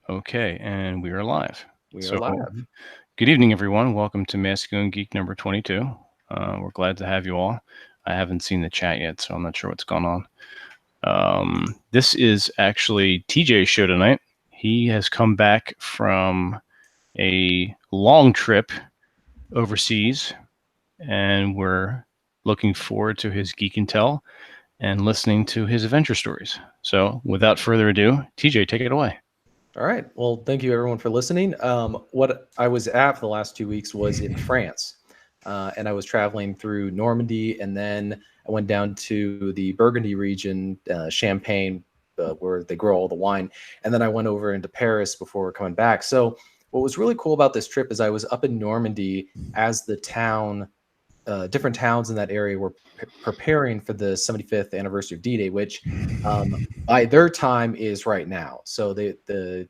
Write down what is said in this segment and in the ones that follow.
Okay, and we are live. We are live. Good evening, everyone. Welcome to Masculine Geek number 22. We're glad to have you all. I haven't seen the chat yet, so I'm not sure what's going on. This is actually TJ's show tonight. He has come back from a long trip overseas, and we're looking forward to his Geek and Tell and listening to his adventure stories. So, without further ado, TJ, take it away. All right. Well, thank you everyone for listening. What I was at for the last 2 weeks was in France, and I was traveling through Normandy, and then I went down to the Burgundy region, Champagne, where they grow all the wine, and then I went over into Paris before coming back. So, what was really cool about this trip is I was up in Normandy as the town. Different towns in that area were preparing for the 75th anniversary of D-Day, which by their time is right now. So they're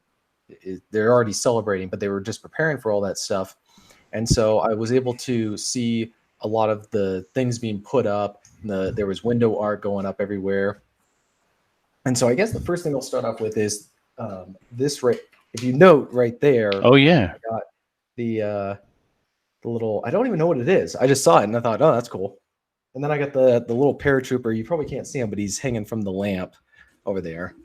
already celebrating, but they were just preparing for all that stuff. And so I was able to see a lot of the things being put up. There was window art going up everywhere. And so I guess the first thing I'll start off with is this right. If you note right there. Oh yeah. I got the little, I don't even know what it is. I just saw it and I thought, oh, that's cool. And then I got the little paratrooper. You probably can't see him, but he's hanging from the lamp over there.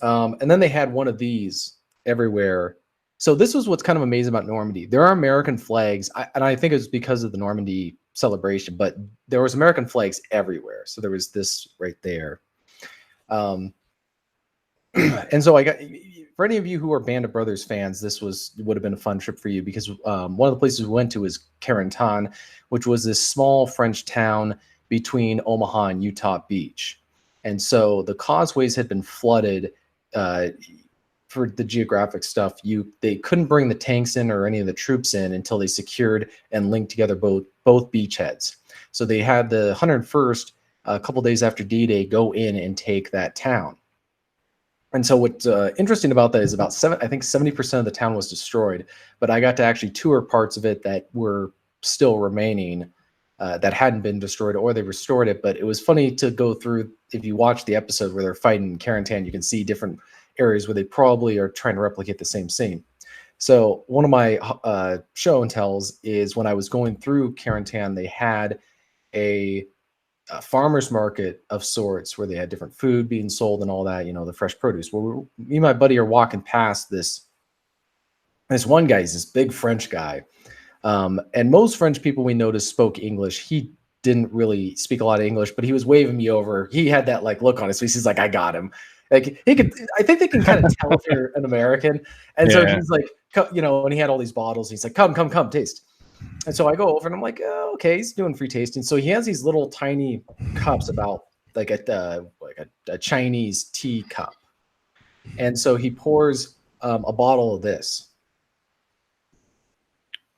And then they had one of these everywhere. So this was what's kind of amazing about Normandy. There are American flags, and I think it was because of the Normandy celebration, but there was American flags everywhere. So there was this right there. And so I got, for any of you who are Band of Brothers fans, this would have been a fun trip for you because one of the places we went to was Carentan, which was this small French town between Omaha and Utah Beach. And so the causeways had been flooded for the geographic stuff. They couldn't bring the tanks in or any of the troops in until they secured and linked together both beachheads. So they had the 101st, a couple days after D-Day, go in and take that town. And so what's interesting about that is I think 70% of the town was destroyed, but I got to actually tour parts of it that were still remaining that hadn't been destroyed, or they restored it. But it was funny to go through. If you watch the episode where they're fighting Carentan, you can see different areas where they probably are trying to replicate the same scene. So one of my show and tells is when I was going through Carentan, they had a farmer's market of sorts where they had different food being sold and all that, the fresh produce. Well, me and my buddy are walking past this one guy. He's this big French guy. And most French people we noticed spoke English. He didn't really speak a lot of English, but he was waving me over. He had that look on his face. He's like, I got him. Like I think they can kind of tell if you're an American. And so he's like, and he had all these bottles. He's like, come, taste. And so I go over and I'm like, oh, okay, he's doing free tasting. So he has these little tiny cups about like a Chinese tea cup. And so he pours a bottle of this.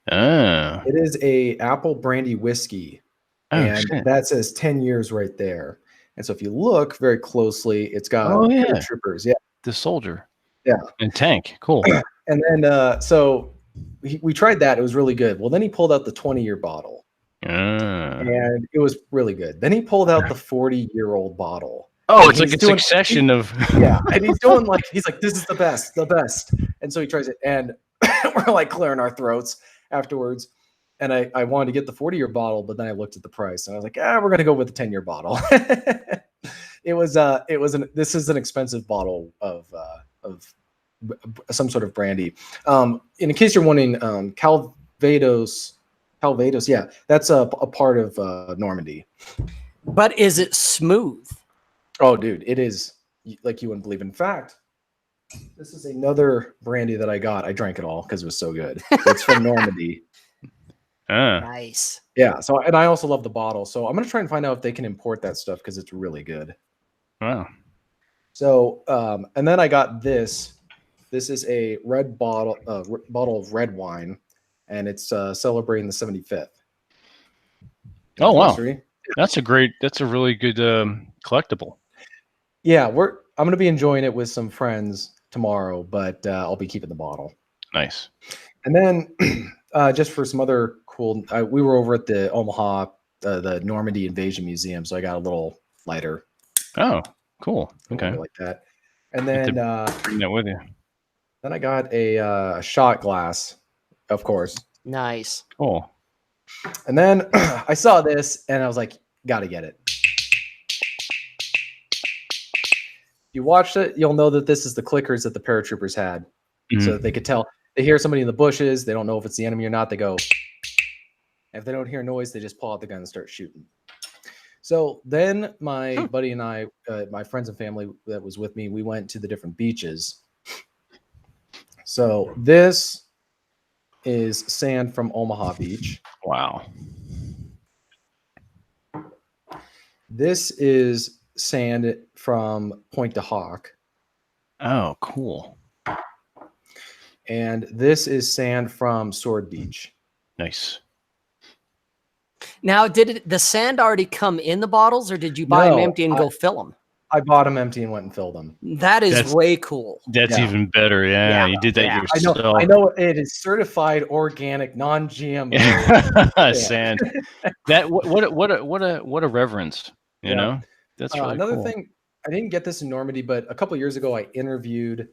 It is a apple brandy whiskey. And that says 10 years right there. And so if you look very closely, it's got troopers. Yeah. The soldier. Yeah. And tank. Cool. And then so we tried that. It was really good. Well, then he pulled out the 20-year bottle. And it was really good. Then he pulled out the 40-year-old bottle. Oh, it's like a succession of... Yeah. And he's doing he's like, this is the best. And so he tries it. And we're like clearing our throats afterwards. And I wanted to get the 40-year bottle, but then I looked at the price and I was like, we're going to go with the 10-year bottle. This is an expensive bottle of some sort of brandy. In case you're wondering, Calvados, yeah, that's a part of Normandy. But is it smooth? Oh, dude, it is like you wouldn't believe. In fact, this is another brandy that I got. I drank it all because it was so good. It's from Normandy. Nice. Yeah. So, and I also love the bottle. So I'm going to try and find out if they can import that stuff because it's really good. Wow. So, and then I got this. This is a red bottle of red wine, and it's celebrating the 75th. Oh, wow. That's a really good collectible. Yeah, I'm going to be enjoying it with some friends tomorrow, but I'll be keeping the bottle. Nice. And then just for some other cool, we were over at the Omaha, the Normandy Invasion Museum, so I got a little lighter. Oh, cool. Okay. Like that. And then bring that with you. Then I got a shot glass, of course. Nice. Cool. And then I saw this and I was like, gotta get it. If you watched it, you'll know that this is the clickers that the paratroopers had. So that they could tell. They hear somebody in the bushes. They don't know if it's the enemy or not. They go. If they don't hear noise, they just pull out the gun and start shooting. So then my buddy and I, my friends and family that was with me, we went to the different beaches. So this is sand from Omaha Beach. Wow. This is sand from Point de Hawk. Oh, cool. And this is sand from Sword Beach. Nice. Now, did the sand already come in the bottles, or did you buy them empty and go fill them? I bought them empty and went and filled them. That is way cool. That's even better. Yeah, you did that yourself. I know it is certified organic, non-GMO sand. That what a reverence. You know, that's really another cool. thing. I didn't get this in Normandy, but a couple years ago, I interviewed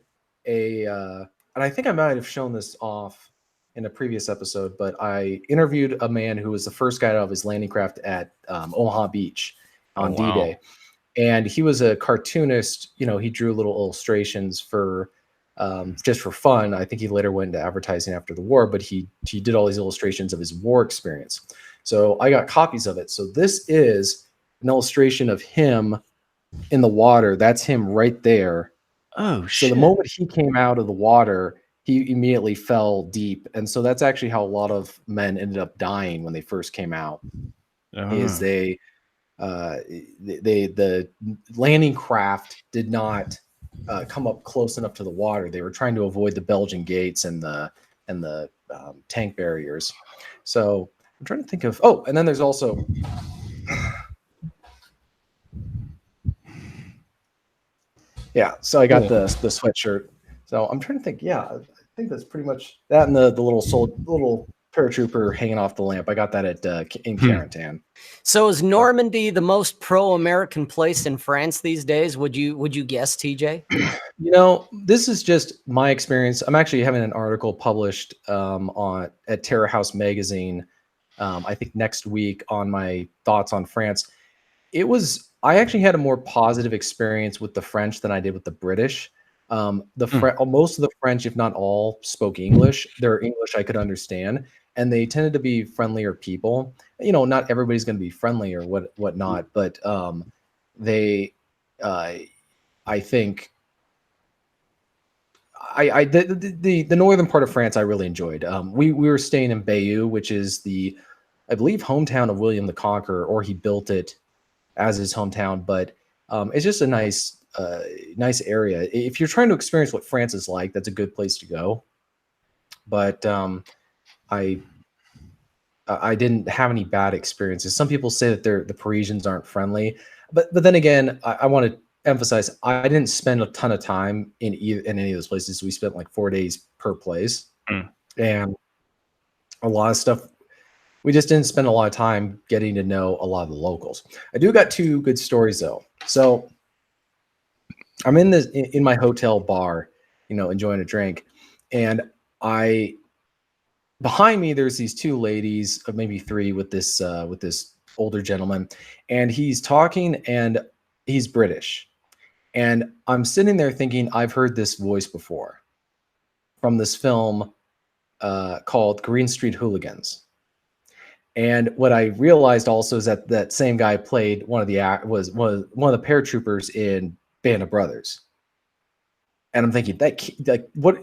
and I think I might have shown this off in a previous episode, but I interviewed a man who was the first guy out of his landing craft at Omaha Beach on D-Day. And he was a cartoonist. You know, he drew little illustrations for just for fun. I think he later went into advertising after the war, but he did all these illustrations of his war experience. So I got copies of it. So this is an illustration of him in the water. That's him right there. Oh, shit. So the moment he came out of the water, he immediately fell deep. And so that's actually how a lot of men ended up dying when they first came out. Is the landing craft did not come up close enough to the water. They were trying to avoid the Belgian gates and the tank barriers. So I'm trying to think of. Oh, and then there's also. Yeah, so I got the sweatshirt. So I'm trying to think. Yeah, I think that's pretty much that, and the little paratrooper hanging off the lamp. I got that at in Carentan. So is Normandy the most pro-American place in France these days? Would you guess, TJ? You know, this is just my experience. I'm actually having an article published at Terror House magazine. I think next week on my thoughts on France. I actually had a more positive experience with the French than I did with the British. Most of the French, if not all, spoke English. Their English I could understand, and they tended to be friendlier people. You know, not everybody's going to be friendly or whatnot, but I think the northern part of France I really enjoyed. We were staying in Bayeux, which is I believe hometown of William the Conqueror, or he built it as his hometown. But it's just a nice area. If you're trying to experience what France is like, that's a good place to go. But I didn't have any bad experiences. Some people say that the Parisians aren't friendly, but then again, I want to emphasize I didn't spend a ton of time in any of those places. We spent like 4 days per place, and a lot of stuff. We just didn't spend a lot of time getting to know a lot of the locals. I do got two good stories though. So I'm in my hotel bar, you know, enjoying a drink, and behind me there's these two ladies, maybe three, with this older gentleman, and he's talking, and he's British, and I'm sitting there thinking I've heard this voice before from this film called Green Street Hooligans. And what I realized also is that same guy played one of the paratroopers in Band of Brothers. And I'm thinking what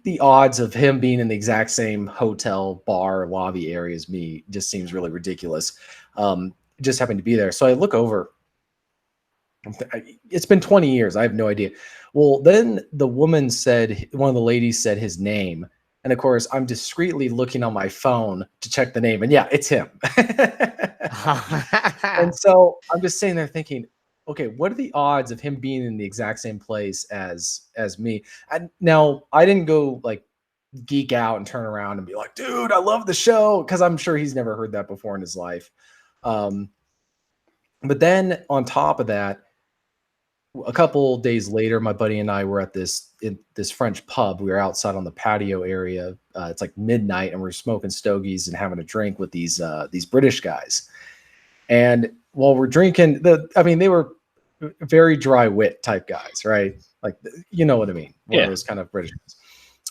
the odds of him being in the exact same hotel, bar, lobby area as me just seems really ridiculous. Just happened to be there. So I look over. It's been 20 years. I have no idea. Well, then one of the ladies said his name. And of course, I'm discreetly looking on my phone to check the name. And yeah, it's him. And so I'm just sitting there thinking, okay, what are the odds of him being in the exact same place as me? And now I didn't go like geek out and turn around and be like, dude, I love the show, because I'm sure he's never heard that before in his life. But then on top of that, a couple days later, my buddy and I were at this French pub. We were outside on the patio area. It's like midnight, and we're smoking stogies and having a drink with these British guys. And while we're drinking, they were very dry wit type guys, right? Like, you know what I mean? One of those kind of British guys.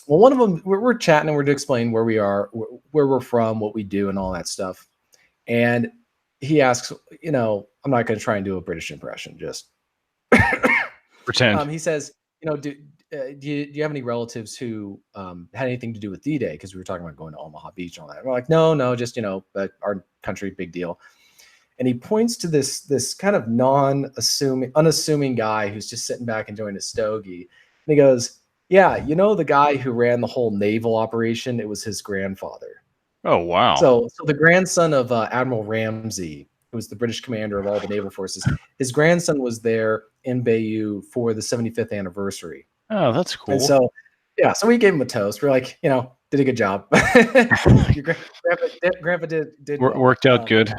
Well, one of them, we're chatting and we're to explain where we are, where we're from, what we do, and all that stuff. And he asks, I'm not going to try and do a British impression, just pretend. He says, do you have any relatives who had anything to do with D-Day? Because we were talking about going to Omaha Beach and all that. We're like, no, just but our country, big deal. And he points to this kind of unassuming guy who's just sitting back enjoying a stogie. And he goes, yeah, the guy who ran the whole naval operation, it was his grandfather. Oh, wow. So the grandson of Admiral Ramsay, who was the British commander of all the naval forces, his grandson was there in Bayeux for the 75th anniversary. Oh, that's cool. And so we gave him a toast. We're like, did a good job. Your grandpa did worked out good.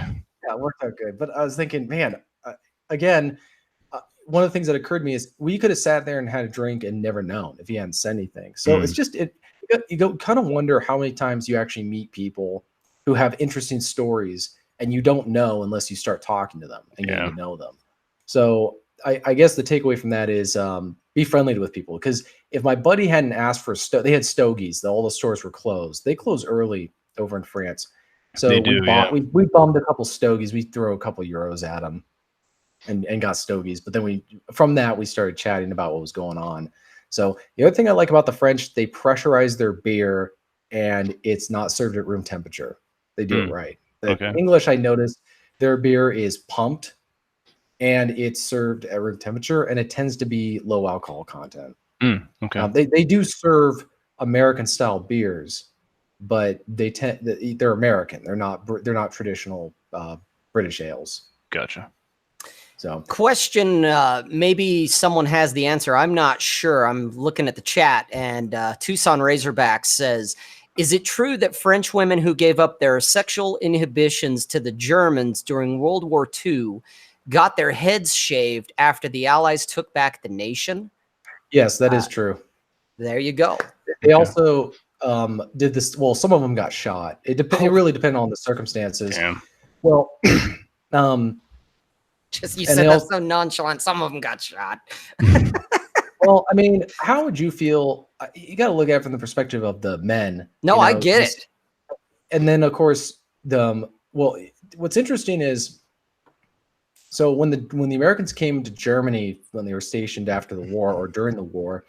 Yeah, it worked out good. But I was thinking, man, again, one of the things that occurred to me is we could have sat there and had a drink and never known if he hadn't said anything. So it's just you go kind of wonder how many times you actually meet people who have interesting stories and you don't know unless you start talking to them and getting to know them. So I guess the takeaway from that is be friendly with people, because if my buddy hadn't asked for they had stogies, all the stores were closed. They close early over in France. So we bummed a couple stogies. We threw a couple euros at them and got stogies. But then from that, we started chatting about what was going on. So the other thing I like about the French, they pressurize their beer and it's not served at room temperature. They do it right. The English, I noticed, their beer is pumped and it's served at room temperature, and it tends to be low alcohol content. They do serve American style beers, but they're American. They're not traditional British ales. Gotcha. So, question, maybe someone has the answer. I'm not sure. I'm looking at the chat, and Tucson Razorbacks says, is it true that French women who gave up their sexual inhibitions to the Germans during World War II got their heads shaved after the Allies took back the nation? Yes, that is true. There you go. They also did this. Well, some of them got shot. It really depended on the circumstances. Damn. Well, you said that's so nonchalant. Some of them got shot. Well, I mean, how would you feel? You got to look at it from the perspective of the men. No, I get it. And then, of course, what's interesting is, so when the Americans came to Germany, when they were stationed after the war or during the war,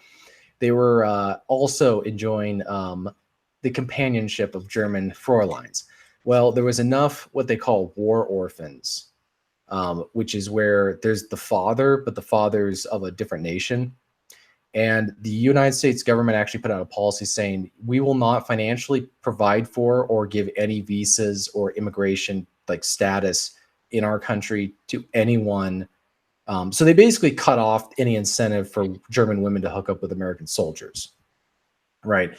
they were also enjoying the companionship of German Fräuleins. Well, there was enough what they call war orphans, which is where there's the father, but the father's of a different nation. And the United States government actually put out a policy saying, we will not financially provide for or give any visas or immigration status in our country to anyone. So they basically cut off any incentive for German women to hook up with American soldiers. Right.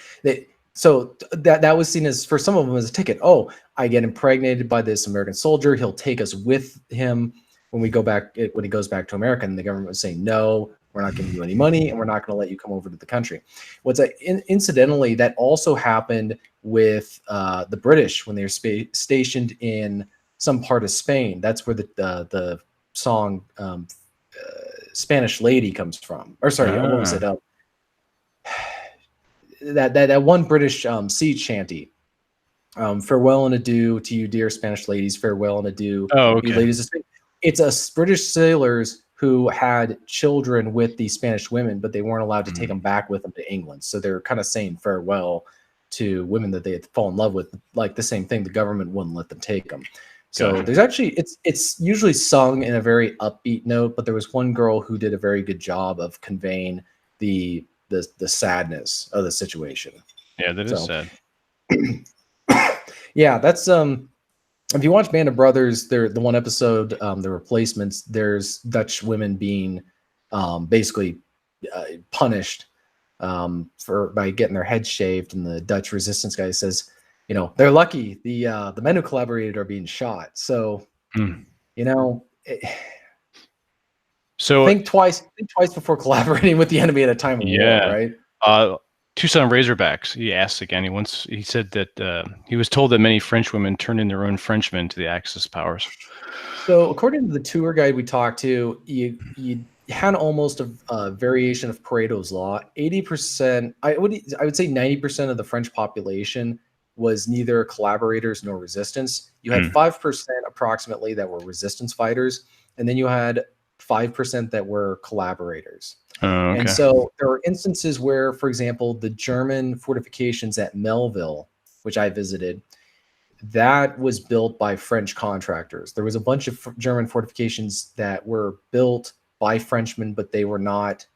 So that was seen as, for some of them, as a ticket. Oh, I get impregnated by this American soldier. He'll take us with him when he goes back to America. And the government was saying, no, we're not giving you any money, and we're not going to let you come over to the country. Incidentally, that also happened with the British when they were stationed in some part of Spain. That's where the song Spanish Lady comes from. Or sorry, what was it? That one British sea chanty. Farewell and adieu to you, dear Spanish ladies. Farewell and adieu, you ladies of Spain. It's a British sailors who had children with these Spanish women, but they weren't allowed to take them back with them to England. So they're kind of saying farewell to women that they had fallen in love with, like the same thing. The government wouldn't let them take them. So there's actually, it's usually sung in a very upbeat note, but there was one girl who did a very good job of conveying the sadness of the situation. Yeah, that is sad. Yeah, that's if you watch Band of Brothers, the one episode, The Replacements, there's Dutch women being basically punished by getting their heads shaved, and the Dutch resistance guy says, they're lucky the men who collaborated are being shot. So So think twice before collaborating with the enemy at a time of yeah, war, right? Tucson Razorbacks. He asked again. He said that he was told that many French women turned in their own Frenchmen to the Axis powers. So according to the tour guide we talked to, you had almost a variation of Pareto's law. 80%, I would say 90% of the French population was neither collaborators nor resistance. You had 5% approximately that were resistance fighters, and then you had 5% that were collaborators. Okay. And so there are instances where, for example, the German fortifications at Melville, which I visited, that was built by French contractors. There was a bunch of German fortifications that were built by Frenchmen, but they were not.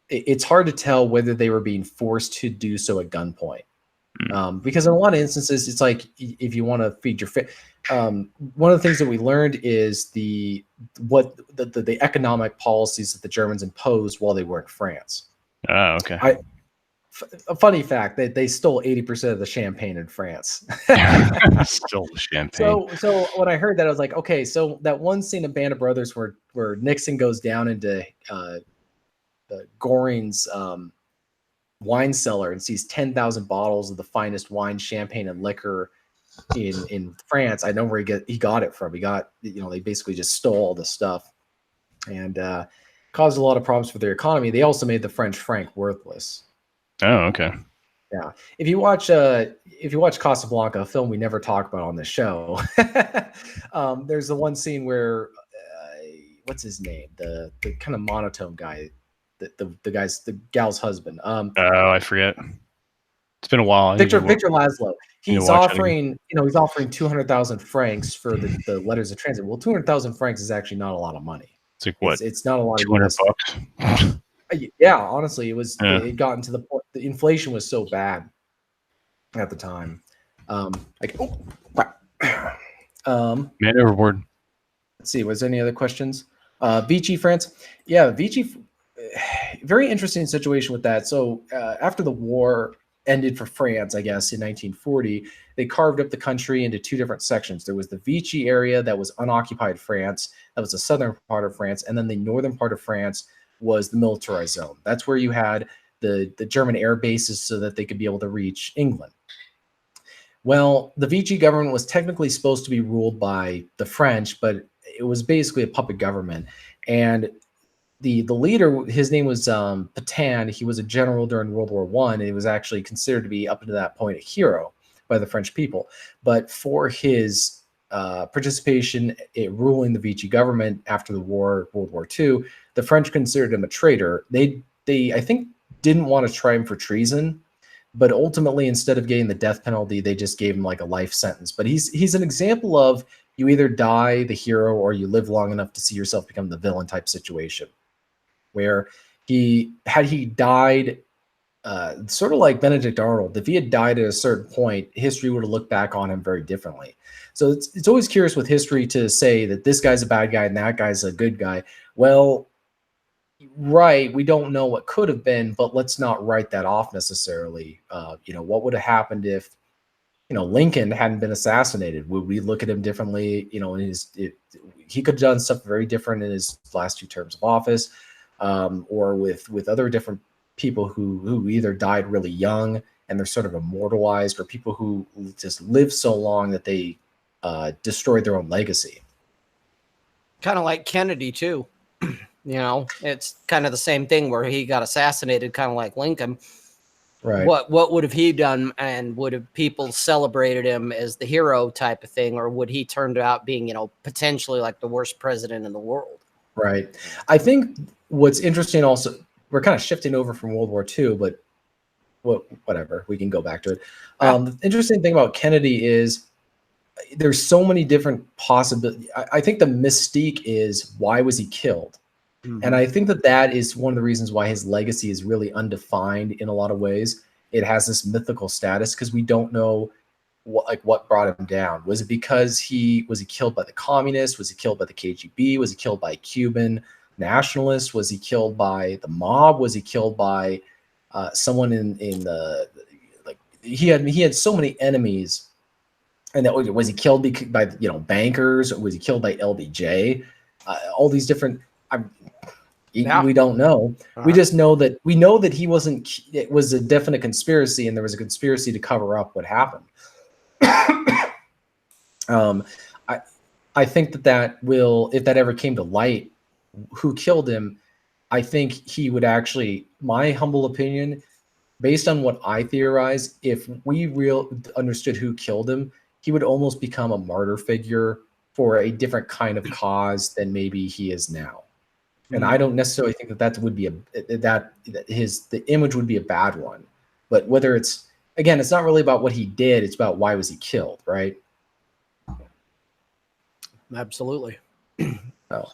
It's hard to tell whether they were being forced to do so at gunpoint. Because in a lot of instances, it's like if you want to feed your one of the things that we learned is the economic policies that the Germans imposed while they were in France. Oh, okay. A funny fact that they stole 80% of the champagne in France. Still the champagne. So when I heard that, I was like, okay, so that one scene in Band of Brothers where Nixon goes down into the Goring's wine cellar and sees 10,000 bottles of the finest wine, champagne, and liquor in France. I know where he got it from. He got, they basically just stole all the stuff and caused a lot of problems for their economy. They also made the French franc worthless. Oh, okay. Yeah. If you watch Casablanca, a film we never talk about on the show, there's the one scene where what's his name? The kind of monotone guy, the gal's husband. Oh, I forget. It's been a while. Victor Laszlo. He's offering 200,000 francs for the letters of transit. Well, 200,000 francs is actually not a lot of money. It's like what? It's not a lot. 200 bucks. Yeah, honestly, it was. Yeah. It gotten to the point. The inflation was so bad at the time. Man overboard. Let's see. Was there any other questions? Vichy, France. Yeah, Vichy. Very interesting situation with that. So after the war ended for France, I guess in 1940, they carved up the country into two different sections. There was the Vichy area that was unoccupied France. That was the southern part of France, and then the northern part of France was the militarized zone. That's where you had the German air bases so that they could be able to reach England. Well, the Vichy government was technically supposed to be ruled by the French, but it was basically a puppet government. And the leader, his name was Pétain. He was a general during World War I, and he was actually considered to be, up to that point, a hero by the French people. But for his participation in ruling the Vichy government after the war, World War II, the French considered him a traitor. They I think, didn't want to try him for treason, but ultimately, instead of getting the death penalty, they just gave him like a life sentence. But he's an example of you either die the hero or you live long enough to see yourself become the villain type situation, where he died, sort of like Benedict Arnold. If he had died at a certain point, history would have looked back on him very differently. So it's always curious with history to say that this guy's a bad guy and that guy's a good guy. Well, right, we don't know what could have been, but let's not write that off necessarily. What would have happened if, Lincoln hadn't been assassinated? Would we look at him differently? He could have done stuff very different in his last two terms of office, or with other different people who either died really young and they're sort of immortalized, or people who just live so long that they destroyed their own legacy. Kind of like Kennedy too. It's kind of the same thing where he got assassinated, kind of like Lincoln. Right. What would have he done, and would have people celebrated him as the hero type of thing, or would he turned out being, potentially like the worst president in the world? Right. I think what's interesting also, we're kind of shifting over from World War II, but whatever, we can go back to it. The interesting thing about Kennedy is there's so many different possibilities. I think the mystique is, why was he killed? Mm-hmm. And I think that is one of the reasons why his legacy is really undefined in a lot of ways. It has this mythical status because we don't know what brought him down. Was it because was he killed by the communists? Was he killed by the KGB? Was he killed by Cuban nationalists? Was he killed by the mob? Was he killed by someone in the he had so many enemies? And that was he killed by bankers? Or was he killed by LBJ? All these different. Yeah. We don't know. All We right. just know that he wasn't. It was a definite conspiracy, and there was a conspiracy to cover up what happened. um, I think that will, if that ever came to light, who killed him, I think he would actually, my humble opinion, based on what I theorize, if we understood who killed him, he would almost become a martyr figure for a different kind of cause than maybe he is now. And I don't necessarily think that would be the image would be a bad one. But whether it's, again, it's not really about what he did, it's about why was he killed, right? Absolutely. Oh.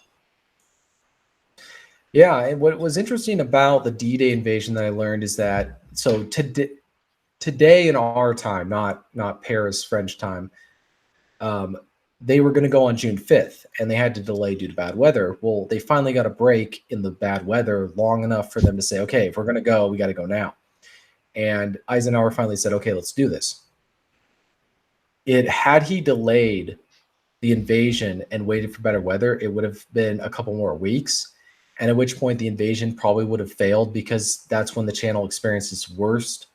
Yeah, and what was interesting about the D-Day invasion that I learned is that, so today in our time, not Paris French time, they were going to go on June 5th, and they had to delay due to bad weather. Well, they finally got a break in the bad weather long enough for them to say, okay, if we're going to go, we got to go now. And Eisenhower finally said, okay, let's do this. Had he delayed the invasion and waited for better weather, it would have been a couple more weeks. And at which point the invasion probably would have failed, because that's when the channel experienced its worst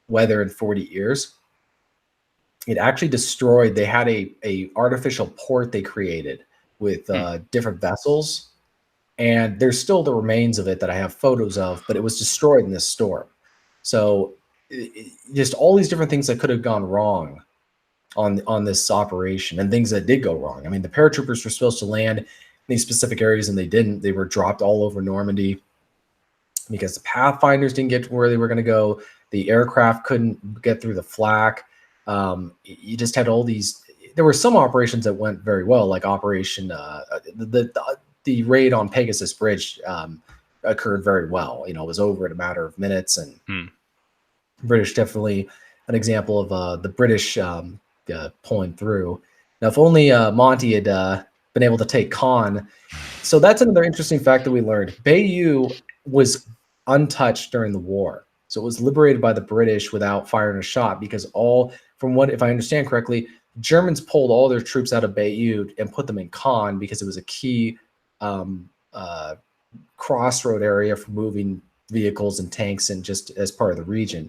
weather in 40 years. It actually destroyed, they had a artificial port they created with different vessels. And there's still the remains of it that I have photos of, but it was destroyed in this storm. So just all these different things that could have gone wrong on this operation, and things that did go wrong. I mean, the paratroopers were supposed to land in these specific areas, and they didn't. They were dropped all over Normandy because the pathfinders didn't get to where they were going to go. The aircraft couldn't get through the flak. You just had all these. There were some operations that went very well, like Operation the raid on Pegasus Bridge occurred very well. You know, it was over in a matter of minutes, and British definitely an example of the British pulling through. Now, if only Monty had been able to take Caen. So that's another interesting fact that we learned. Bayeux was untouched during the war. So it was liberated by the British without firing a shot, because if I understand correctly, Germans pulled all their troops out of Bayeux and put them in Caen because it was a key crossroad area for moving vehicles and tanks, and just as part of the region.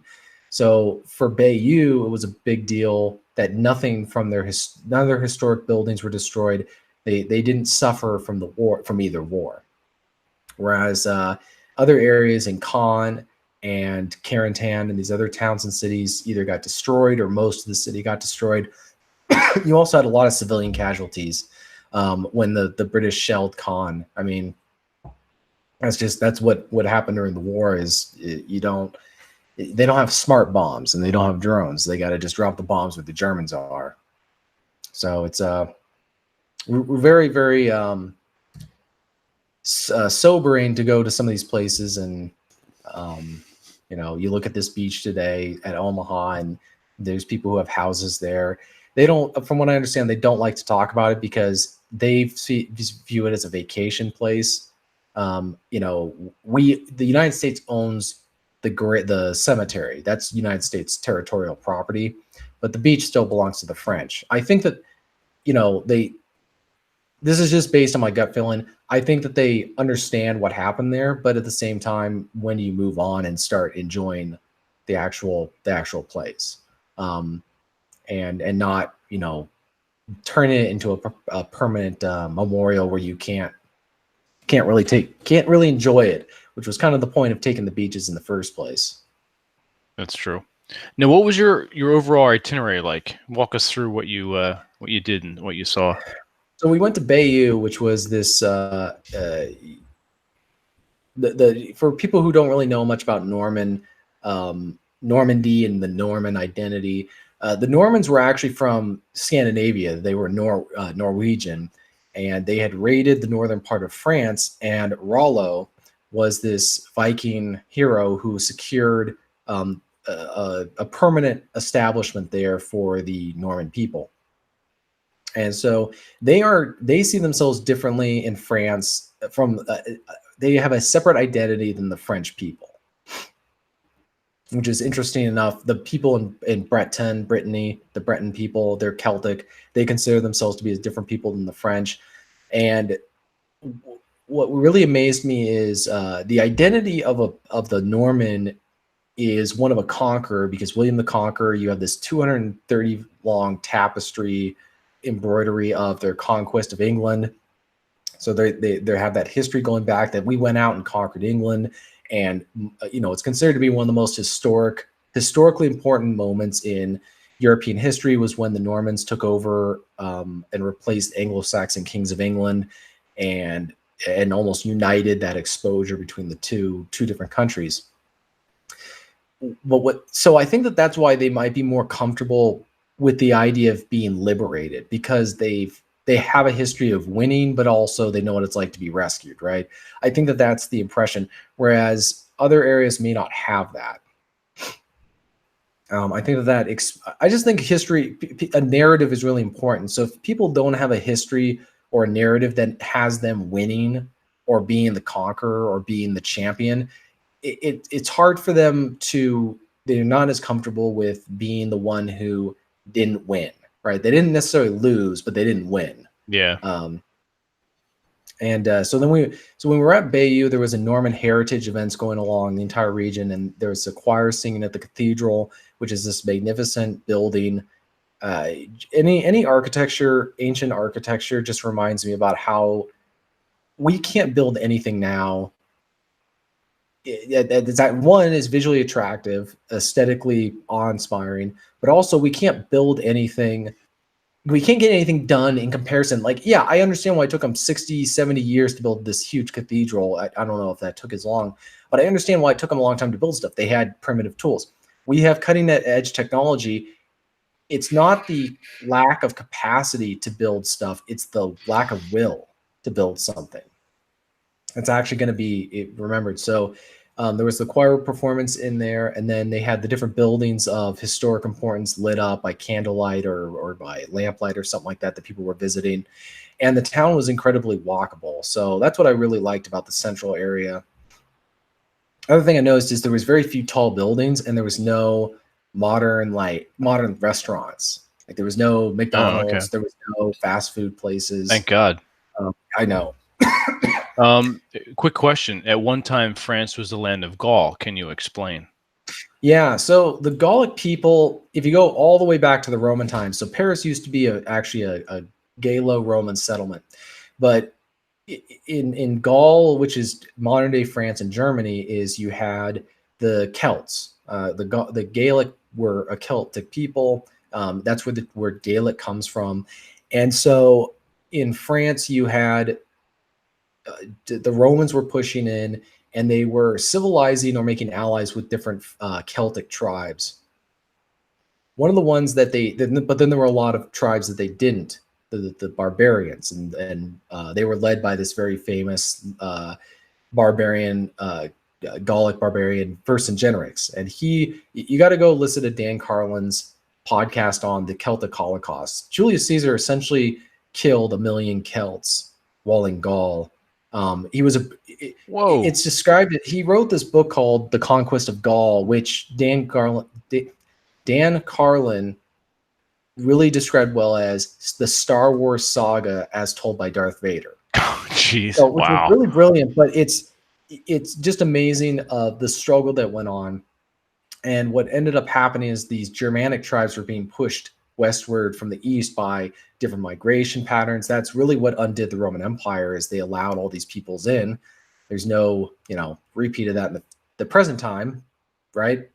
So for Bayeux, it was a big deal that nothing from none of their historic buildings were destroyed. They didn't suffer from the war, from either war. Whereas other areas in Caen and Carentan and these other towns and cities either got destroyed, or most of the city got destroyed. You also had a lot of civilian casualties when the British shelled Caen. I mean, that's what happened during the war. Is they don't have smart bombs, and they don't have drones. They got to just drop the bombs where the Germans are. So it's we're very, very sobering to go to some of these places. And you look at this beach today at Omaha, and there's people who have houses there. They don't, from what I understand, they don't like to talk about it because they view it as a vacation place. The United States owns the cemetery. That's United States territorial property, but the beach still belongs to the French. I think that, this is just based on my gut feeling. I think that they understand what happened there, but at the same time, when you move on and start enjoying the actual place, and not, turn it into a permanent memorial where you can't really enjoy it, which was kind of the point of taking the beaches in the first place. That's true. Now, what was your overall itinerary like? Walk us through what you did and what you saw. So we went to Bayeux, which was this for people who don't really know much about Normandy and the Norman identity. The Normans were actually from Scandinavia. They were Norwegian, and they had raided the northern part of France. And Rollo was this Viking hero who secured a permanent establishment there for the Norman people. And so they see themselves differently in France. They have a separate identity than the French people, which is interesting enough. The people in Brittany, the Breton people, they're Celtic. They consider themselves to be as different people than the French. And what really amazed me is the identity of the Norman is one of a conqueror, because William the Conqueror, you have this 230 long tapestry embroidery of their conquest of England. So they have that history going back that we went out and conquered England. And, it's considered to be one of the most historically important moments in European history was when the Normans took over and replaced Anglo-Saxon kings of England and almost united that exposure between the two different countries. So I think that's why they might be more comfortable with the idea of being liberated, because they have a history of winning, but also they know what it's like to be rescued, right? I think that's the impression, whereas other areas may not have that. I think I just think history, a narrative is really important. So if people don't have a history or a narrative that has them winning or being the conqueror or being the champion, it's hard for them they're not as comfortable with being the one who didn't win, right? They didn't necessarily lose, but they didn't win. Yeah. So when we were at Bayeux, there was a Norman heritage events going along the entire region, and there was a choir singing at the cathedral, which is this magnificent building. Any architecture, ancient architecture, just reminds me about how we can't build anything now. That one is visually attractive, aesthetically awe-inspiring, but also we can't build anything. We can't get anything done in comparison. Like, yeah, I understand why it took them 60, 70 years to build this huge cathedral. I don't know if that took as long, but I understand why it took them a long time to build stuff. They had primitive tools. We have cutting-edge technology. It's not the lack of capacity to build stuff. It's the lack of will to build something. It's actually going to be remembered. So there was the choir performance in there, and then they had the different buildings of historic importance lit up by candlelight or by lamplight or something like that people were visiting. And the town was incredibly walkable. So that's what I really liked about the central area. Other thing I noticed is there was very few tall buildings, and there was no modern restaurants. Like there was no McDonald's, okay. There was no fast food places. Thank God. I know. Quick question. At one time, France was the land of Gaul. Can you explain? Yeah, so the Gallic people, if you go all the way back to the Roman times, so Paris used to be actually a Gallo-Roman settlement. But in Gaul, which is modern-day France and Germany, is you had the Celts. The Gaelic were a Celtic people. That's where the word Gaelic comes from. And so in France, you had the Romans were pushing in, and they were civilizing or making allies with different Celtic tribes. One of the ones that but then there were a lot of tribes that they didn't, the barbarians, and they were led by this very famous barbarian, Gallic barbarian, Vercingetorix. And you got to go listen to Dan Carlin's podcast on the Celtic Holocaust. Julius Caesar essentially killed 1 million Celts while in Gaul. It's described that he wrote this book called The Conquest of Gaul, which Dan Carlin really described well as the Star Wars saga as told by Darth Vader. Oh, jeez. So, which wow. was really brilliant, but it's just amazing the struggle that went on. And what ended up happening is these Germanic tribes were being pushed westward from the east by different migration patterns. That's really what undid the Roman Empire, is they allowed all these peoples in. There's no, repeat of that in the present time, right?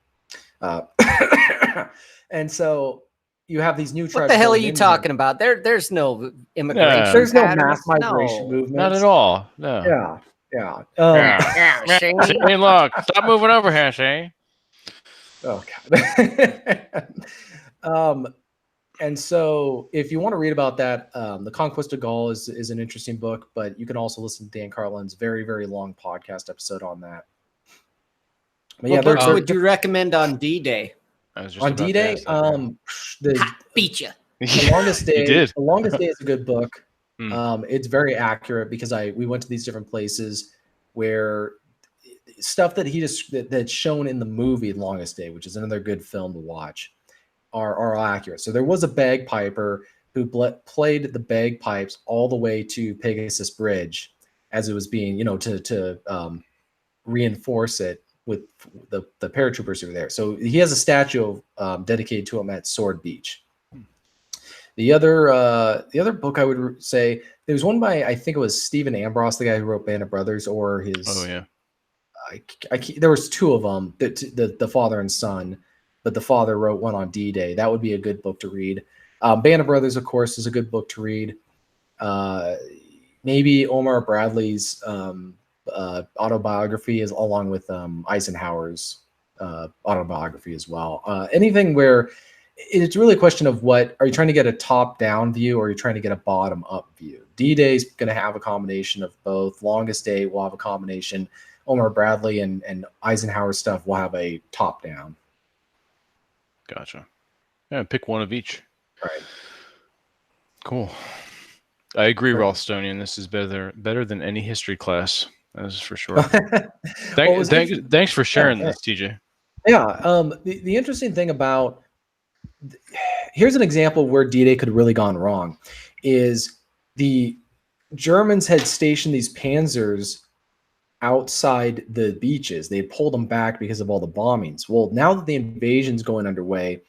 And so you have these new tribes. What the hell are you talking about? There's no immigration. There's no patterns. mass migration movement. Not at all. No. Yeah. Hey, look, stop moving over here, Shane. Oh God. And so if you want to read about that, The Conquest of Gaul is an interesting book, but you can also listen to Dan Carlin's very, very long podcast episode on that. But what books would you recommend on D-Day? On D-Day, beat you. The Longest Day. did. The Longest Day is a good book. It's very accurate because we went to these different places where stuff that that's shown in the movie Longest Day, which is another good film to watch, are accurate. So there was a bagpiper who played the bagpipes all the way to Pegasus Bridge, as it was being, to reinforce it with the paratroopers who were there. So he has a statue dedicated to him at Sword Beach. The other book I would say, there was one by, I think it was Stephen Ambrose, the guy who wrote Band of Brothers, or his. Oh yeah. There was two of them, the father and son, but the father wrote one on D-Day. That would be a good book to read. Band of Brothers, of course, is a good book to read. Maybe Omar Bradley's autobiography is along with Eisenhower's autobiography as well. Anything where it's really a question of what are you trying to get, a top-down view or are you trying to get a bottom-up view? D-Day is going to have a combination of both. Longest Day will have a combination. Omar Bradley and Eisenhower stuff will have a top-down. Gotcha. Yeah, pick one of each. Right. Cool. I agree, Ralstonian. This is better than any history class. That's for sure. Thanks for sharing this, TJ. Yeah. The interesting thing about here's an example where D-Day could have really gone wrong is the Germans had stationed these panzers outside the beaches. They had pulled them back because of all the bombings. Well, now that the invasion's going underway,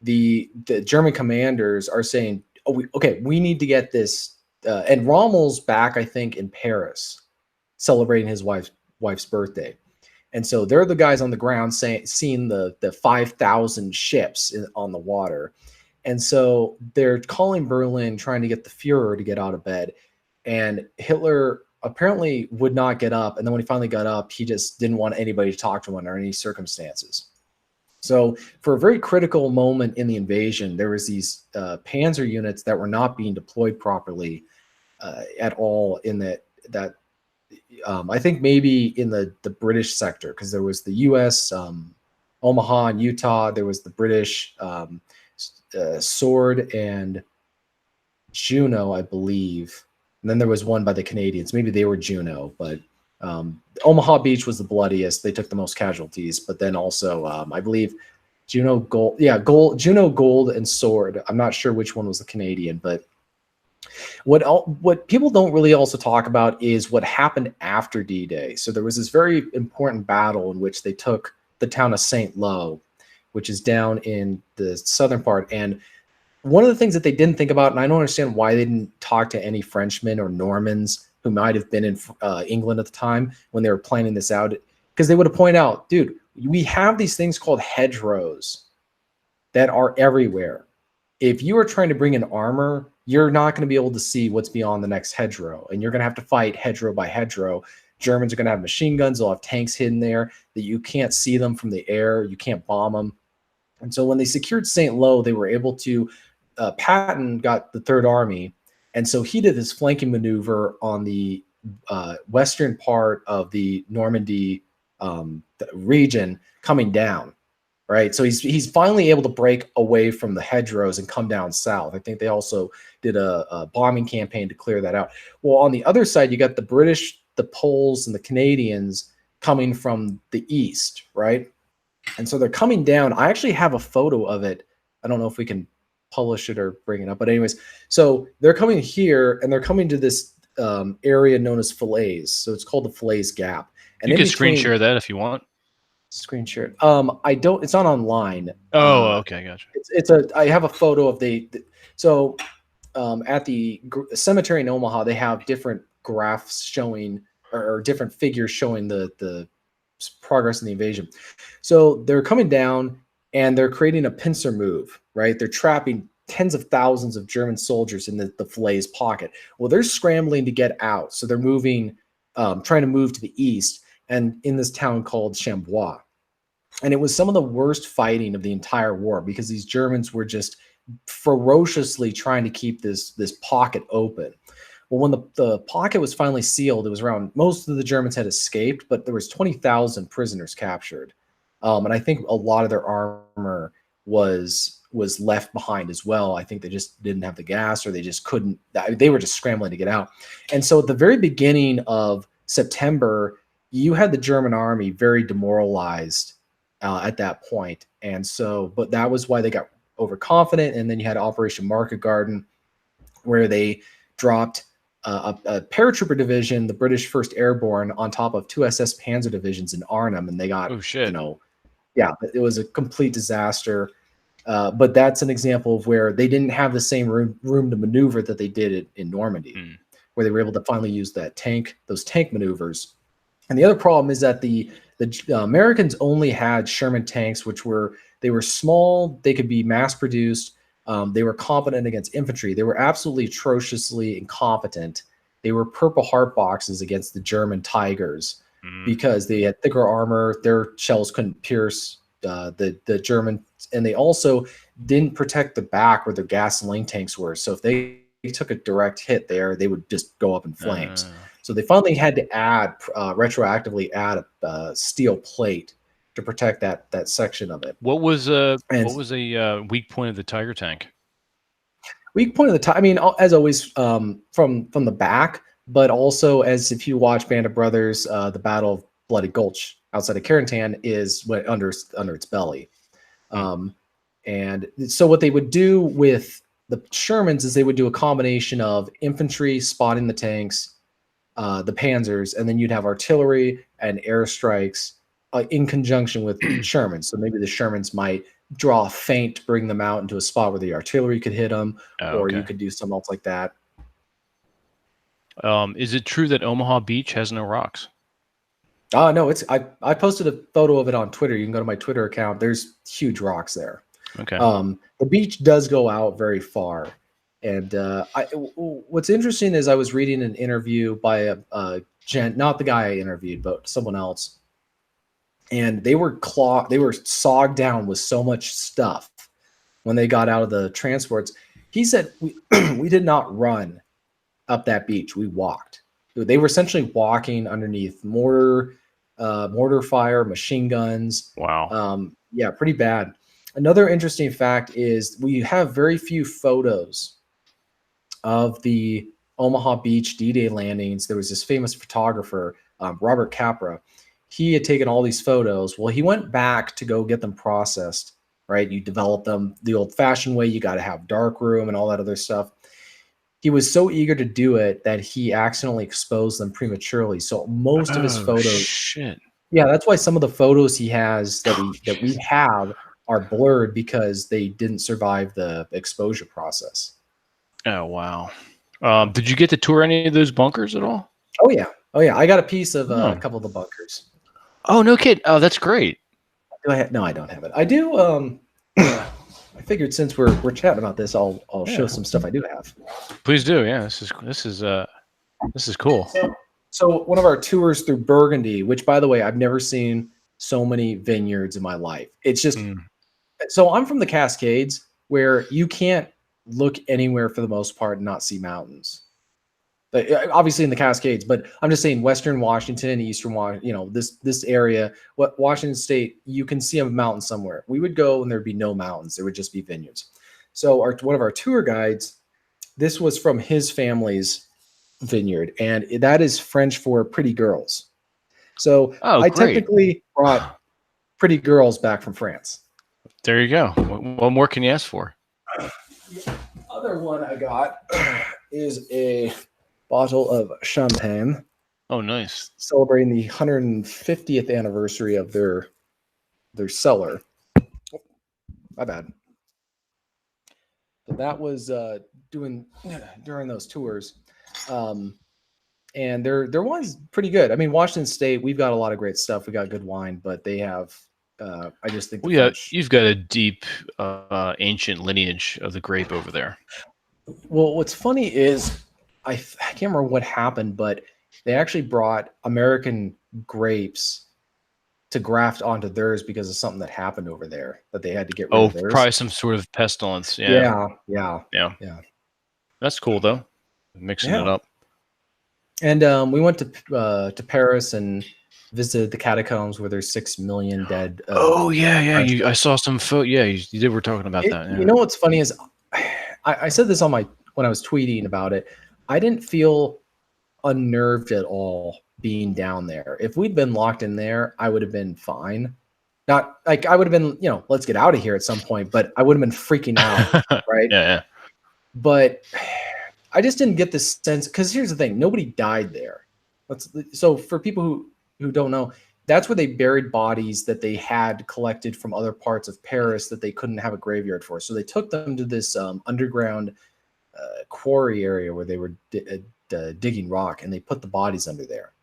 the German commanders are saying, we need to get this. And Rommel's back, I think, in Paris, celebrating his wife's birthday. And so they're the guys on the ground seeing the 5,000 ships on the water. And so they're calling Berlin, trying to get the Fuhrer to get out of bed. And Hitler apparently would not get up. And then when he finally got up, he just didn't want anybody to talk to him under any circumstances. So for a very critical moment in the invasion, there was these panzer units that were not being deployed properly at all in that I think maybe in the British sector, because there was the U.S., Omaha and Utah. There was the British Sword and Juno, I believe. And then there was one by the Canadians. Maybe they were Juno, but Omaha Beach was the bloodiest. They took the most casualties. But then also, I believe Juno Gold. Yeah, Juno Gold and Sword. I'm not sure which one was the Canadian, but what people don't really also talk about is what happened after D-Day. So there was this very important battle in which they took the town of St. Lo, which is down in the southern part. And one of the things that they didn't think about, and I don't understand why they didn't talk to any Frenchmen or Normans who might have been in England at the time when they were planning this out, because they would have pointed out, dude, we have these things called hedgerows that are everywhere. If you are trying to bring in armor, you're not going to be able to see what's beyond the next hedgerow, and you're going to have to fight hedgerow by hedgerow. Germans are going to have machine guns. They'll have tanks hidden there that you can't see them from the air. You can't bomb them. And so when they secured St. Lo, they were able to, Patton got the Third Army. And so he did this flanking maneuver on the western part of the Normandy region coming down. Right. So he's finally able to break away from the hedgerows and come down south. I think they also did a bombing campaign to clear that out. Well, on the other side, you got the British, the Poles, and the Canadians coming from the east. Right. And so they're coming down. I actually have a photo of it. I don't know if we can publish it or bring it up. But anyways, so they're coming here and they're coming to this area known as Falaise. So it's called the Falaise Gap. And you can screen share that if you want. Screen share. I don't. It's not online. Oh, okay, gotcha. I have a photo of so at the cemetery in Omaha, they have different graphs showing or different figures showing the progress in the invasion. So they're coming down and they're creating a pincer move. Right, they're trapping tens of thousands of German soldiers in the Falaise pocket. Well, they're scrambling to get out, so they're moving, trying to move to the east. And in this town called Chambois. And it was some of the worst fighting of the entire war because these Germans were just ferociously trying to keep this pocket open. Well, when the pocket was finally sealed, it was around, most of the Germans had escaped, but there was 20,000 prisoners captured. And I think a lot of their armor was left behind as well. I think they just didn't have the gas or they just couldn't, they were just scrambling to get out. And so at the very beginning of September, you had the German army very demoralized at that point. And so, but that was why they got overconfident. And then you had Operation Market Garden, where they dropped a paratrooper division, the British 1st Airborne, on top of 2 SS Panzer divisions in Arnhem, and they got, Oh shit. Yeah, it was a complete disaster. But that's an example of where they didn't have the same room to maneuver that they did in Normandy, where they were able to finally use those tank maneuvers. And the other problem is that the Americans only had Sherman tanks, which were small, they could be mass produced, they were competent against infantry. They were absolutely atrociously incompetent. They were Purple Heart boxes against the German Tigers because they had thicker armor, their shells couldn't pierce the German, and they also didn't protect the back where their gasoline tanks were. So if they took a direct hit there, they would just go up in flames. So they finally had to retroactively add a steel plate to protect that section of it. What was a weak point of the Tiger tank? Weak point of the Tiger, I mean, as always, from the back, but also as if you watch Band of Brothers, the Battle of Bloody Gulch outside of Carentan is under its belly. And so what they would do with the Shermans is they would do a combination of infantry spotting the tanks, the Panzers, and then you'd have artillery and airstrikes in conjunction with Shermans. So maybe the Shermans might draw a feint to bring them out into a spot where the artillery could hit them, or you could do something else like that. Is it true that Omaha Beach has no rocks? No, I posted a photo of it on Twitter. You can go to my Twitter account. There's huge rocks there. Okay. The beach does go out very far. And what's interesting is I was reading an interview by a gent, not the guy I interviewed, but someone else. And they were sogged down with so much stuff when they got out of the transports. He said, we did not run up that beach. We walked. They were essentially walking underneath mortar fire, machine guns. Wow. Yeah, pretty bad. Another interesting fact is we have very few photos of the Omaha Beach D-Day landings. There was this famous photographer, Robert Capra. He had taken all these photos. Well, he went back to go get them processed, right? You develop them the old-fashioned way. You got to have dark room and all that other stuff. He was so eager to do it that he accidentally exposed them prematurely. So most of his photos, shit. Yeah, that's why some of the photos he has that we have are blurred because they didn't survive the exposure process. Oh wow! Did you get to tour any of those bunkers at all? Oh yeah. I got a piece of a couple of the bunkers. Oh no, kid! Oh, that's great. No, I don't have it. I do. I figured since we're chatting about this, I'll show some stuff I do have. Please do. Yeah, this is cool. So one of our tours through Burgundy, which by the way, I've never seen so many vineyards in my life. It's just so I'm from the Cascades, where you can't look anywhere for the most part and not see mountains. Obviously in the Cascades, but I'm just saying Western Washington, Eastern Washington, this area, Washington State, you can see a mountain somewhere. We would go and there'd be no mountains. There would just be vineyards. So one of our tour guides, this was from his family's vineyard, and that is French for pretty girls. So I technically brought pretty girls back from France. There you go. What more can you ask for? The other one I got is a bottle of champagne. Oh, nice. Celebrating the 150th anniversary of their cellar. Oh, my bad. So that was during those tours. And their wine's pretty good. I mean, Washington State, we've got a lot of great stuff. We got good wine, but they have I just think you've got a deep ancient lineage of the grape over there. Well, what's funny is I can't remember what happened, but they actually brought American grapes to graft onto theirs because of something that happened over there that they had to get rid of theirs. Probably some sort of pestilence. Yeah. That's cool though, mixing it up. And we went to Paris and visited the catacombs where there's 6 million dead. I saw some photo. Yeah, you did. We're talking about that. Yeah. You know what's funny is I said this when I was tweeting about it. I didn't feel unnerved at all being down there. If we'd been locked in there, I would have been fine. Not like I would have been, let's get out of here at some point, but I would have been freaking out, right? Yeah. But I just didn't get this sense, because here's the thing, nobody died there. So for people who don't know, that's where they buried bodies that they had collected from other parts of Paris that they couldn't have a graveyard for. So they took them to this underground quarry area where they were digging rock, and they put the bodies under there.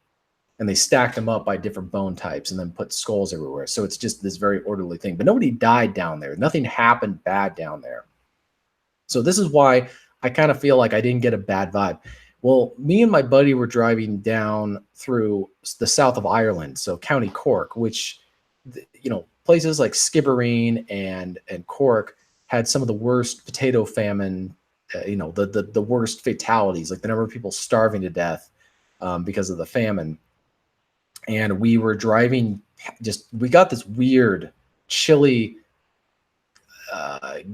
And they stacked them up by different bone types and then put skulls everywhere. So it's just this very orderly thing. But nobody died down there. Nothing happened bad down there. So this is why I kind of feel like I didn't get a bad vibe. Well, me and my buddy were driving down through the south of Ireland, so County Cork, which, places like Skibbereen and Cork had some of the worst potato famine, the worst fatalities, like the number of people starving to death because of the famine. And we were driving, we got this weird, chilly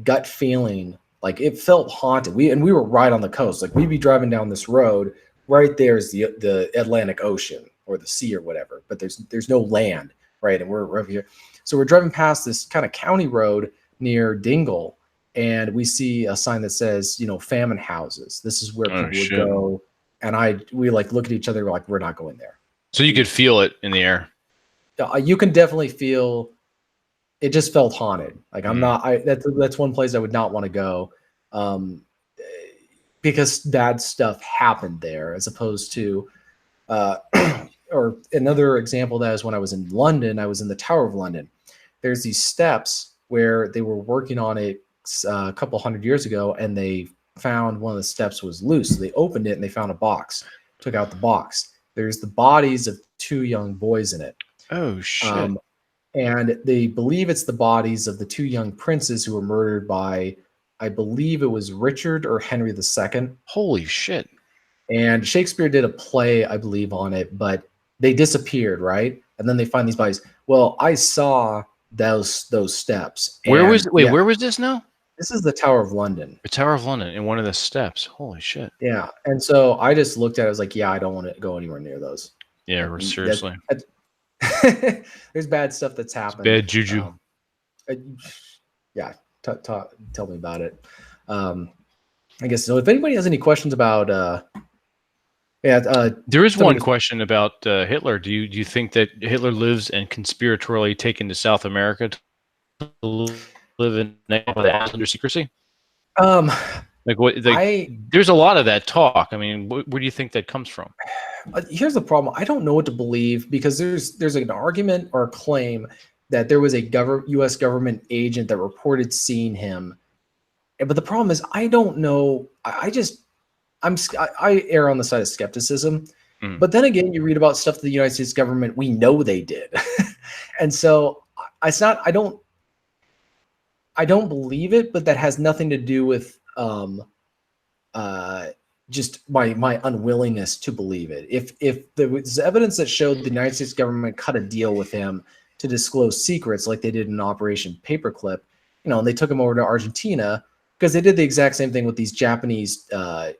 gut feeling. Like it felt haunted. We were right on the coast. Like we'd be driving down this road. Right there is the Atlantic Ocean or the sea or whatever, but there's no land, right? And we're over here. So we're driving past this kind of county road near Dingle, and we see a sign that says, famine houses. This is where people would go. And we like look at each other, we're like, we're not going there. So you could feel it in the air. You can definitely feel. It just felt haunted. Like I'm not. That's one place I would not want to go, because bad stuff happened there, as opposed to, or another example that is when I was in London. I was in the Tower of London. There's these steps where they were working on it a couple hundred years ago, and they found one of the steps was loose. So they opened it and they found a box. Took out the box. There's the bodies of 2 young boys in it. Oh shit. And they believe it's the bodies of the 2 young princes who were murdered by, I believe it was Richard or Henry II. Holy shit. And Shakespeare did a play, I believe, on it, but they disappeared, right? And then they find these bodies. Well, I saw those steps. Where was this now? This is the Tower of London. The Tower of London, in one of the steps. Holy shit. Yeah. And so I just looked at it, I was like, yeah, I don't want to go anywhere near those. Yeah, seriously. There's bad stuff that's happened. It's bad juju. Yeah, tell me about it. I guess so. If anybody has any questions about, there is one question about Hitler. Do you think that Hitler lives and conspiratorially taken to South America to live in under secrecy? Like what? There's a lot of that talk. I mean, where do you think that comes from? Here's the problem. I don't know what to believe, because there's an argument or a claim that there was a U.S. government agent that reported seeing him. But the problem is, I don't know. I err on the side of skepticism. But then again, you read about stuff that the United States government, we know they did. And so I don't believe it, but that has nothing to do with just my unwillingness to believe it. If there was evidence that showed the United States government cut a deal with him to disclose secrets, like they did in Operation Paperclip, and they took him over to Argentina, because they did the exact same thing with these Japanese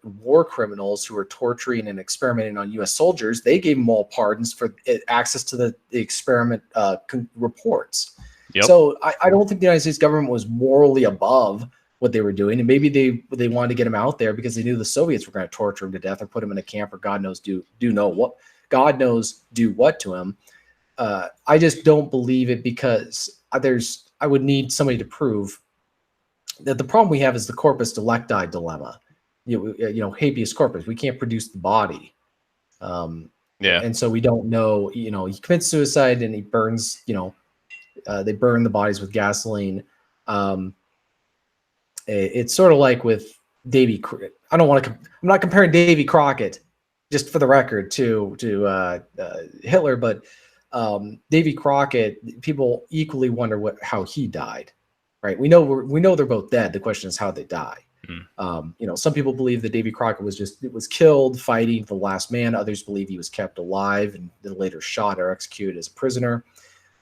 war criminals who were torturing and experimenting on U.S. soldiers. They gave them all pardons for access to the experiment reports. Yep. So I don't think the United States government was morally above what they were doing, and maybe they wanted to get him out there because they knew the Soviets were going to torture him to death or put him in a camp, or God knows do what to him. I just don't believe it, because I would need somebody to prove that. The problem we have is the corpus delicti dilemma. Habeas corpus. We can't produce the body. And so we don't know. He commits suicide and he burns. They burn the bodies with gasoline. It's sort of like with Davy. I'm not comparing Davy Crockett, just for the record, to Hitler, but Davy Crockett. People equally wonder how he died. Right? We know they're both dead. The question is how they die. Some people believe that Davy Crockett was killed fighting the last man. Others believe he was kept alive and then later shot or executed as a prisoner.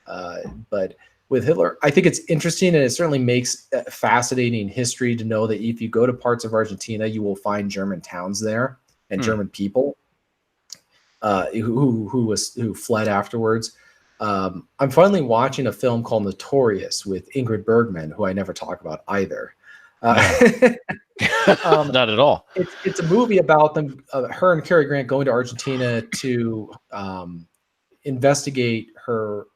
But with Hitler, I think it's interesting, and it certainly makes fascinating history to know that if you go to parts of Argentina, you will find German towns there and German people who fled afterwards. I'm finally watching a film called Notorious with Ingrid Bergman, who I never talk about either. Not at all. It's a movie about them, her and Cary Grant going to Argentina to investigate her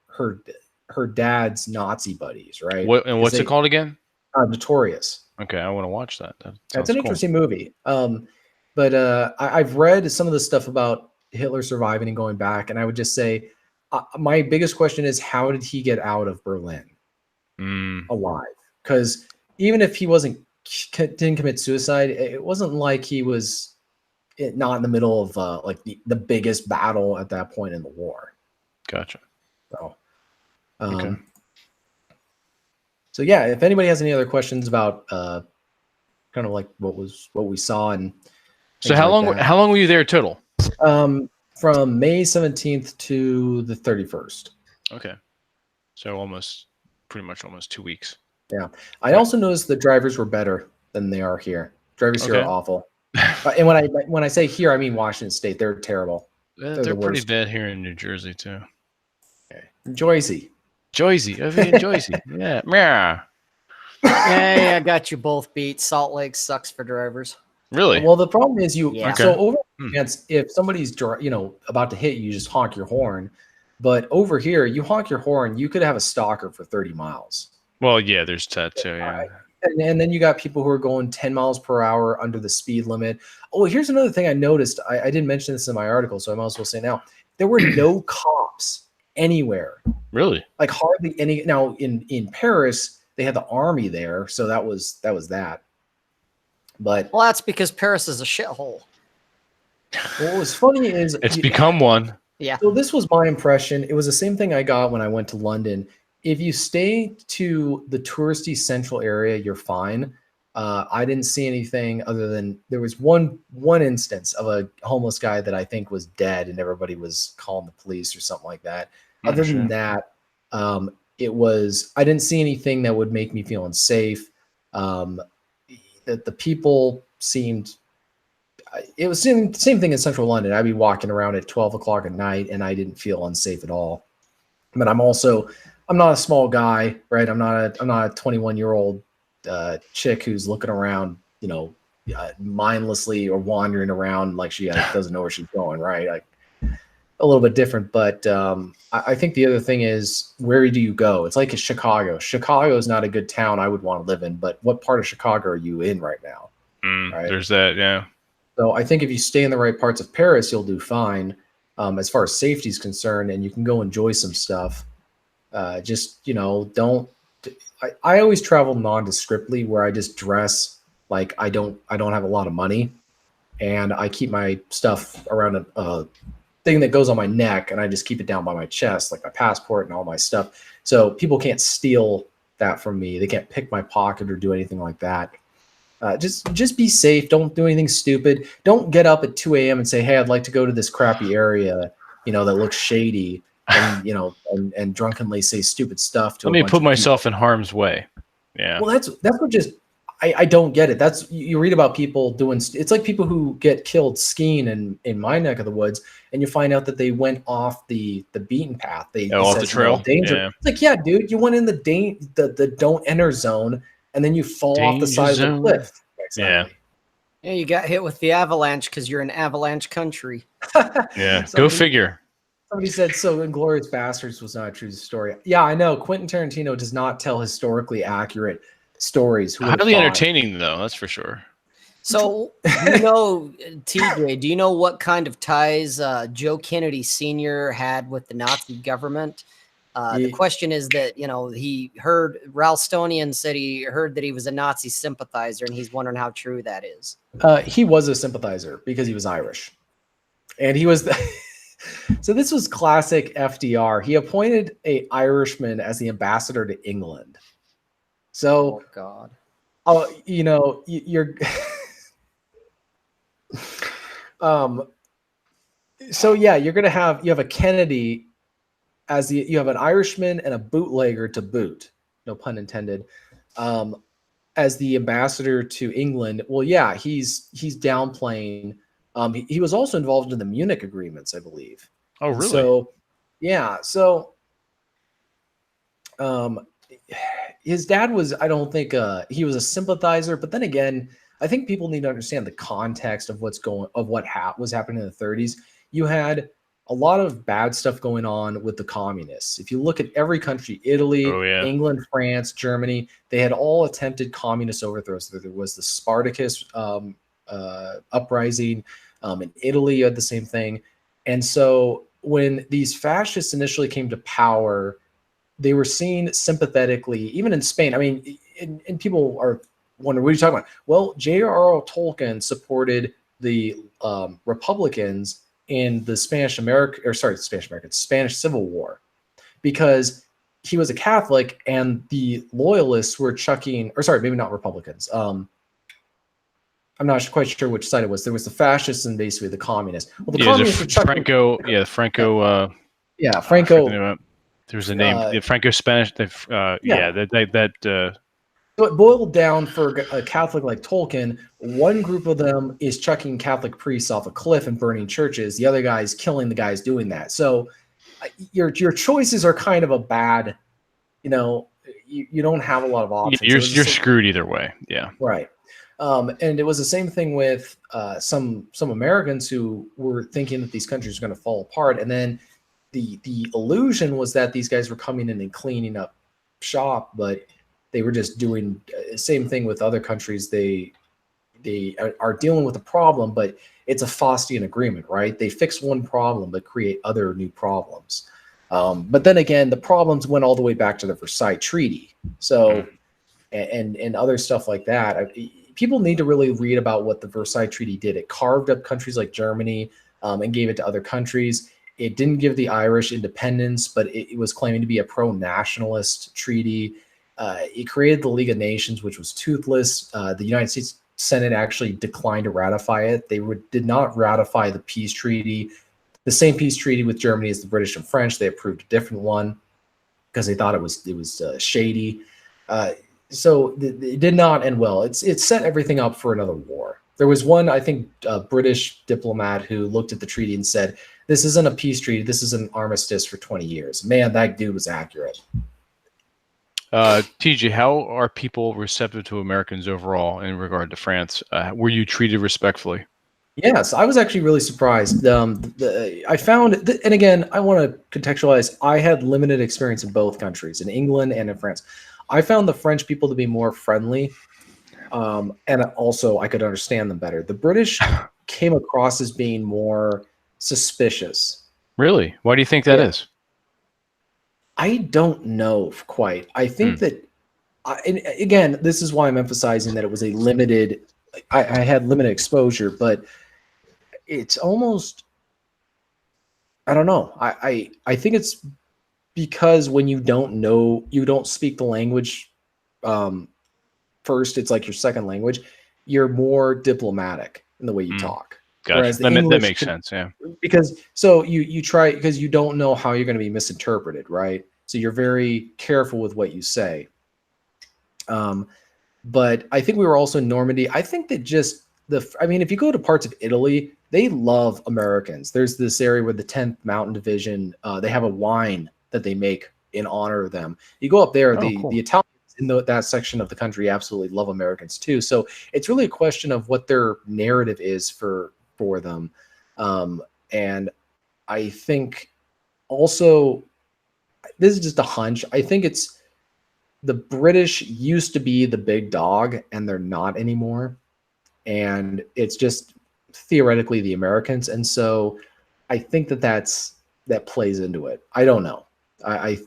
dad's Nazi buddies, right? What's it called again? Notorious. Okay, I want to watch that. It's an interesting movie. But I've read some of the stuff about Hitler surviving and going back, and I would just say my biggest question is, how did he get out of Berlin alive? Because even if he didn't commit suicide, it wasn't like he was not in the middle of like the biggest battle at that point in the war. Gotcha. So, Okay. So yeah, if anybody has any other questions about kind of like what we saw and So how long were you there total? From May 17th to the 31st. Okay. So pretty much almost 2 weeks. Yeah. I also noticed the drivers were better than they are here. Drivers here are awful. And when I say here, I mean Washington State. They're terrible. They're pretty bad here in New Jersey too. Okay. Jersey. I mean Jersey. Yeah. Yeah. Hey, I got you both beat. Salt Lake sucks for drivers. Really? Well, the problem is Yeah. so over if somebody's about to hit you, you just honk your horn. But over here, you honk your horn, you could have a stalker for 30 miles. Well, yeah, there's that too. Yeah. And then you got people who are going 10 miles per hour under the speed limit. Oh, here's another thing I noticed. I didn't mention this in my article, so I might as well say now. There were no cops anywhere. Really? Like hardly any. Now in Paris, they had the army there, so that was that. But Well, that's because Paris is a shithole. what was funny is It's become one. Yeah. So this was my impression. It was the same thing I got when I went to London. If you stay to the touristy central area, you're fine. I didn't see anything other than there was one instance of a homeless guy that I think was dead, and everybody was calling the police or something like that. Other than that, I didn't see anything that would make me feel unsafe. The people seemed. It was the same thing in central London. I'd be walking around at 12 o'clock at night, and I didn't feel unsafe at all. But I'm not a small guy, right? I'm not a 21-year-old chick who's looking around, mindlessly or wandering around like she doesn't know where she's going, right? Like a little bit different. But I think the other thing is, where do you go? It's like Chicago. Chicago is not a good town I would want to live in. But what part of Chicago are you in right now? Right? There's that, yeah. So I think if you stay in the right parts of Paris, you'll do fine as far as safety is concerned, and you can go enjoy some stuff. Don't. I always travel nondescriptly, where I just dress like I don't have a lot of money, and I keep my stuff around a thing that goes on my neck, and I just keep it down by my chest, like my passport and all my stuff. So people can't steal that from me. They can't pick my pocket or do anything like that. Just be safe. Don't do anything stupid. Don't get up at 2 a.m. and say, "Hey, I'd like to go to this crappy area, that looks shady," and and drunkenly say stupid stuff to. Let me put myself in harm's way. Yeah. Well, that's what just I don't get it. That's you read about people doing. It's like people who get killed skiing in my neck of the woods, and you find out that they went off the beaten path. Off the trail. Danger. Yeah. It's like, yeah, dude, you went in the don't enter zone. And then you fall off the side of the cliff. Exactly. Yeah, you got hit with the avalanche because you're in avalanche country. Yeah, go figure. Somebody said so Inglourious Bastards was not a true story. Yeah, I know. Quentin Tarantino does not tell historically accurate stories. Highly entertaining, though, that's for sure. So, TJ, do you know what kind of ties Joe Kennedy Sr. had with the Nazi government? The question is that, he heard Ralstonian said he heard that he was a Nazi sympathizer, and he's wondering how true that is. He was a sympathizer because he was Irish. And he was so this was classic FDR. He appointed an Irishman as the ambassador to England. So, oh God. You're so yeah, you have a Kennedy you have an Irishman and a bootlegger to boot, no pun intended, as the ambassador to England. Well, yeah, he's downplaying. He was also involved in the Munich agreements, I believe. Oh, really? So, yeah. So, his dad was, I don't think he was a sympathizer, but then again, I think people need to understand the context of what was happening in the 30s. You had a lot of bad stuff going on with the communists. If you look at every country, Italy, England, France, Germany, they had all attempted communist overthrows. There was the Spartacus uprising. In Italy, you had the same thing. And so when these fascists initially came to power, they were seen sympathetically, even in Spain. I mean, and people are wondering, what are you talking about? Well, J.R.R. Tolkien supported the Republicans in the Spanish Civil War, because he was a Catholic and the loyalists were maybe not Republicans. I'm not quite sure which side it was. There was the fascists and basically the communists. Well, the communists were chucking Franco. There's a name. The Franco Spanish. So it boiled down for a Catholic like Tolkien. One group of them is chucking Catholic priests off a cliff and burning churches. The other guy is killing the guys doing that. So your choices are kind of a bad, you don't have a lot of options. You're screwed either way. Yeah. Right. And it was the same thing with some Americans who were thinking that these countries were going to fall apart. And then the illusion was that these guys were coming in and cleaning up shop, but they were just doing the same thing with other countries. They are dealing with a problem, but it's a Faustian agreement, right? They fix one problem, but create other new problems. But then again, the problems went all the way back to the Versailles Treaty. So, and other stuff like that. People need to really read about what the Versailles Treaty did. It carved up countries like Germany and gave it to other countries. It didn't give the Irish independence, but it was claiming to be a pro-nationalist treaty. It created the League of Nations, which was toothless. The United States Senate actually declined to ratify it. They did not ratify the peace treaty, the same peace treaty with Germany as the British and French. They approved a different one because they thought it was shady. So it did not end well. It set everything up for another war. There was one, I think, British diplomat who looked at the treaty and said, "This isn't a peace treaty. This is an armistice for 20 years." Man, that dude was accurate. TJ, how are people receptive to Americans overall in regard to France? Were you treated respectfully? Yes, I was actually really surprised. I found, and again, I want to contextualize, I had limited experience in both countries, in England and in France. I found the French people to be more friendly, and also I could understand them better. The British came across as being more suspicious. Really? Why do you think that is? I don't know quite. I think that, and again, this is why I'm emphasizing that it was a limited, I had limited exposure, but it's almost, I don't know. I think it's because when you don't speak the language first, it's like your second language, you're more diplomatic in the way you talk. Gotcha. That makes sense, yeah. Because so you try, because you don't know how you're going to be misinterpreted, right? So you're very careful with what you say. But I think we were also in Normandy. I think that if you go to parts of Italy, they love Americans. There's this area where the 10th Mountain Division, they have a wine that they make in honor of them. You go up there, the Italians in that section of the country absolutely love Americans too. So it's really a question of what their narrative is for them. And I think also, this is just a hunch, I think it's the British used to be the big dog and they're not anymore. And it's just theoretically the Americans. And so I think that plays into it. I don't know. I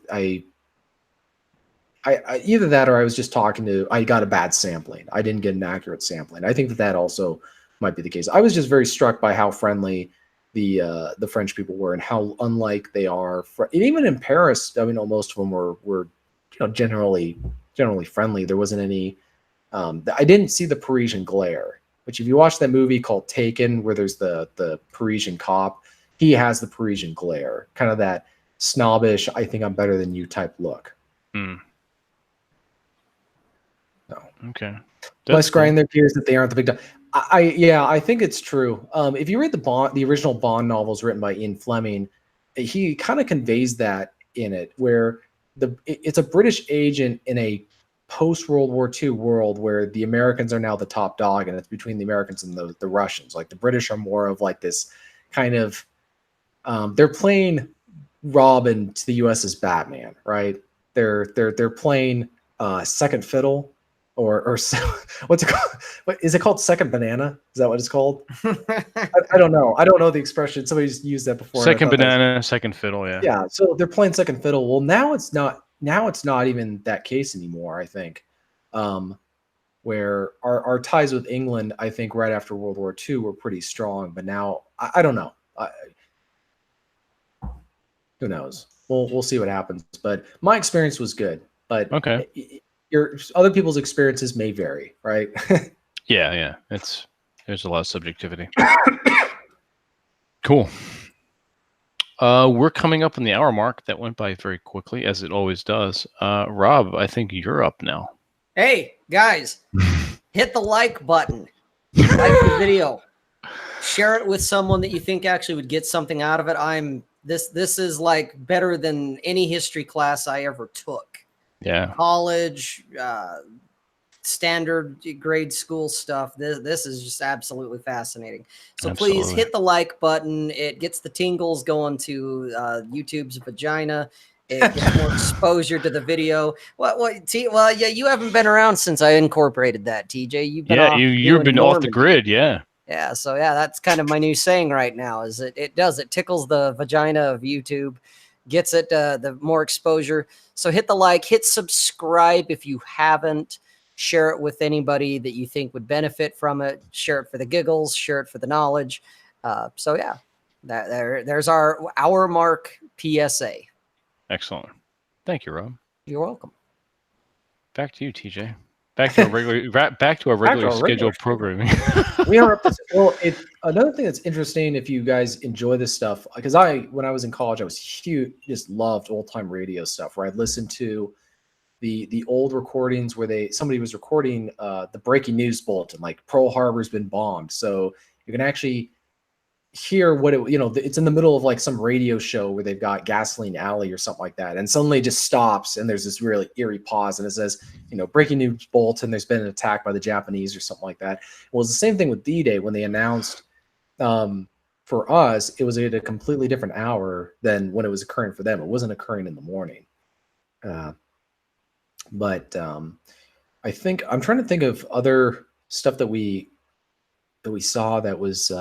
either that or I was just I got a bad sampling. I didn't get an accurate sampling. I think that also might be the case. I was just very struck by how friendly the French people were and how unlike they are. And even in Paris, I mean, most of them were generally friendly. There wasn't any. I didn't see the Parisian glare. Which, if you watch that movie called Taken, where there's the Parisian cop, he has the Parisian glare, kind of that snobbish, I think I'm better than you type look. No. Okay. Less grinding their gears that they aren't the big dog. I think it's true. If you read the original Bond novels written by Ian Fleming, he kind of conveys that in it, where it's a British agent in a post World War II world where the Americans are now the top dog, and it's between the Americans and the Russians. Like the British are more of like this kind of they're playing Robin to the U.S. as Batman, right? They're playing second fiddle or what's it called? What is it called? Second banana? Is that what it's called? I don't know. I don't know the expression. Somebody's used that before. Second banana, second fiddle. Yeah. Yeah. So they're playing second fiddle. Well, now it's not. Now it's not even that case anymore. I think, where our ties with England, I think, right after World War II were pretty strong. But now I don't know. Who knows? We'll see what happens. But my experience was good. But okay, your other people's experiences may vary, right? yeah. There's a lot of subjectivity. Cool. We're coming up on the hour mark. That went by very quickly, as it always does. Rob, I think you're up now. Hey, guys, hit the like button. Like the video. Share it with someone that you think actually would get something out of it. This is like better than any history class I ever took. Yeah. College, standard grade school stuff. This is just absolutely fascinating. So please hit the like button. It gets the tingles going to YouTube's vagina. It gets more exposure to the video. Well, yeah, you haven't been around since I incorporated that, TJ. You've been you've been off the grid, yeah. Yeah, so yeah, that's kind of my new saying right now. Is it tickles the vagina of YouTube, gets it the more exposure. So hit the like, hit subscribe if you haven't. Share it with anybody that you think would benefit from it. Share it for the giggles. Share it for the knowledge. So yeah, there's our hour mark PSA. Excellent. Thank you, Rob. You're welcome. Back to you, TJ. Back to our regular scheduled programming. We are up to, well. Another thing that's interesting, if you guys enjoy this stuff, because when I was in college, I was huge, just loved old time radio stuff. Where I'd listen to the old recordings where somebody was recording the breaking news bulletin, like Pearl Harbor's been bombed, so you can actually hear what it's in the middle of like some radio show where they've got Gasoline Alley or something like that, and suddenly it just stops and there's this really eerie pause and it says, breaking news bulletin, there's been an attack by the Japanese or something like that. Well, it's the same thing with D-Day when they announced. For us, it was at a completely different hour than when it was occurring for them. It wasn't occurring in the morning. But I think I'm trying to think of other stuff that we saw that was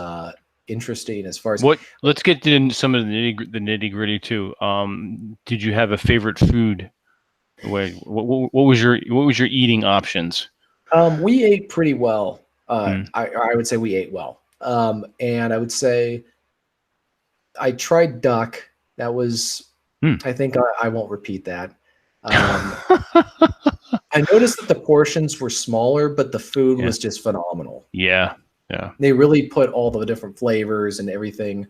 interesting as far as what. Let's get into some of the nitty gritty too. Did you have a favorite food? What was your eating options? We ate pretty well. I would say we ate well. And I would say I tried duck. That was I think I won't repeat that. I noticed that the portions were smaller, but the food was just phenomenal. Yeah. They really put all the different flavors and everything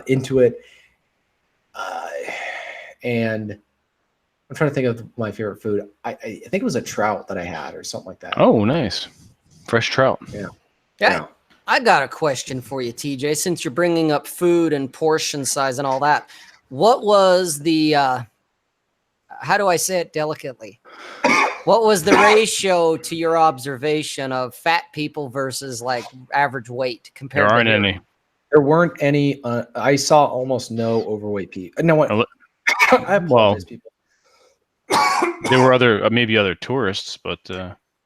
into it. And I'm trying to think of my favorite food. I think it was a trout that I had or something like that. Oh, nice. Fresh trout. Yeah. I got a question for you, TJ, since you're bringing up food and portion size and all that. What was the how do I say it delicately? What was the ratio to your observation of fat people versus like average weight compared? There aren't any. There weren't any. I saw almost no overweight people. No, what? I apologize, people. There were maybe other tourists, but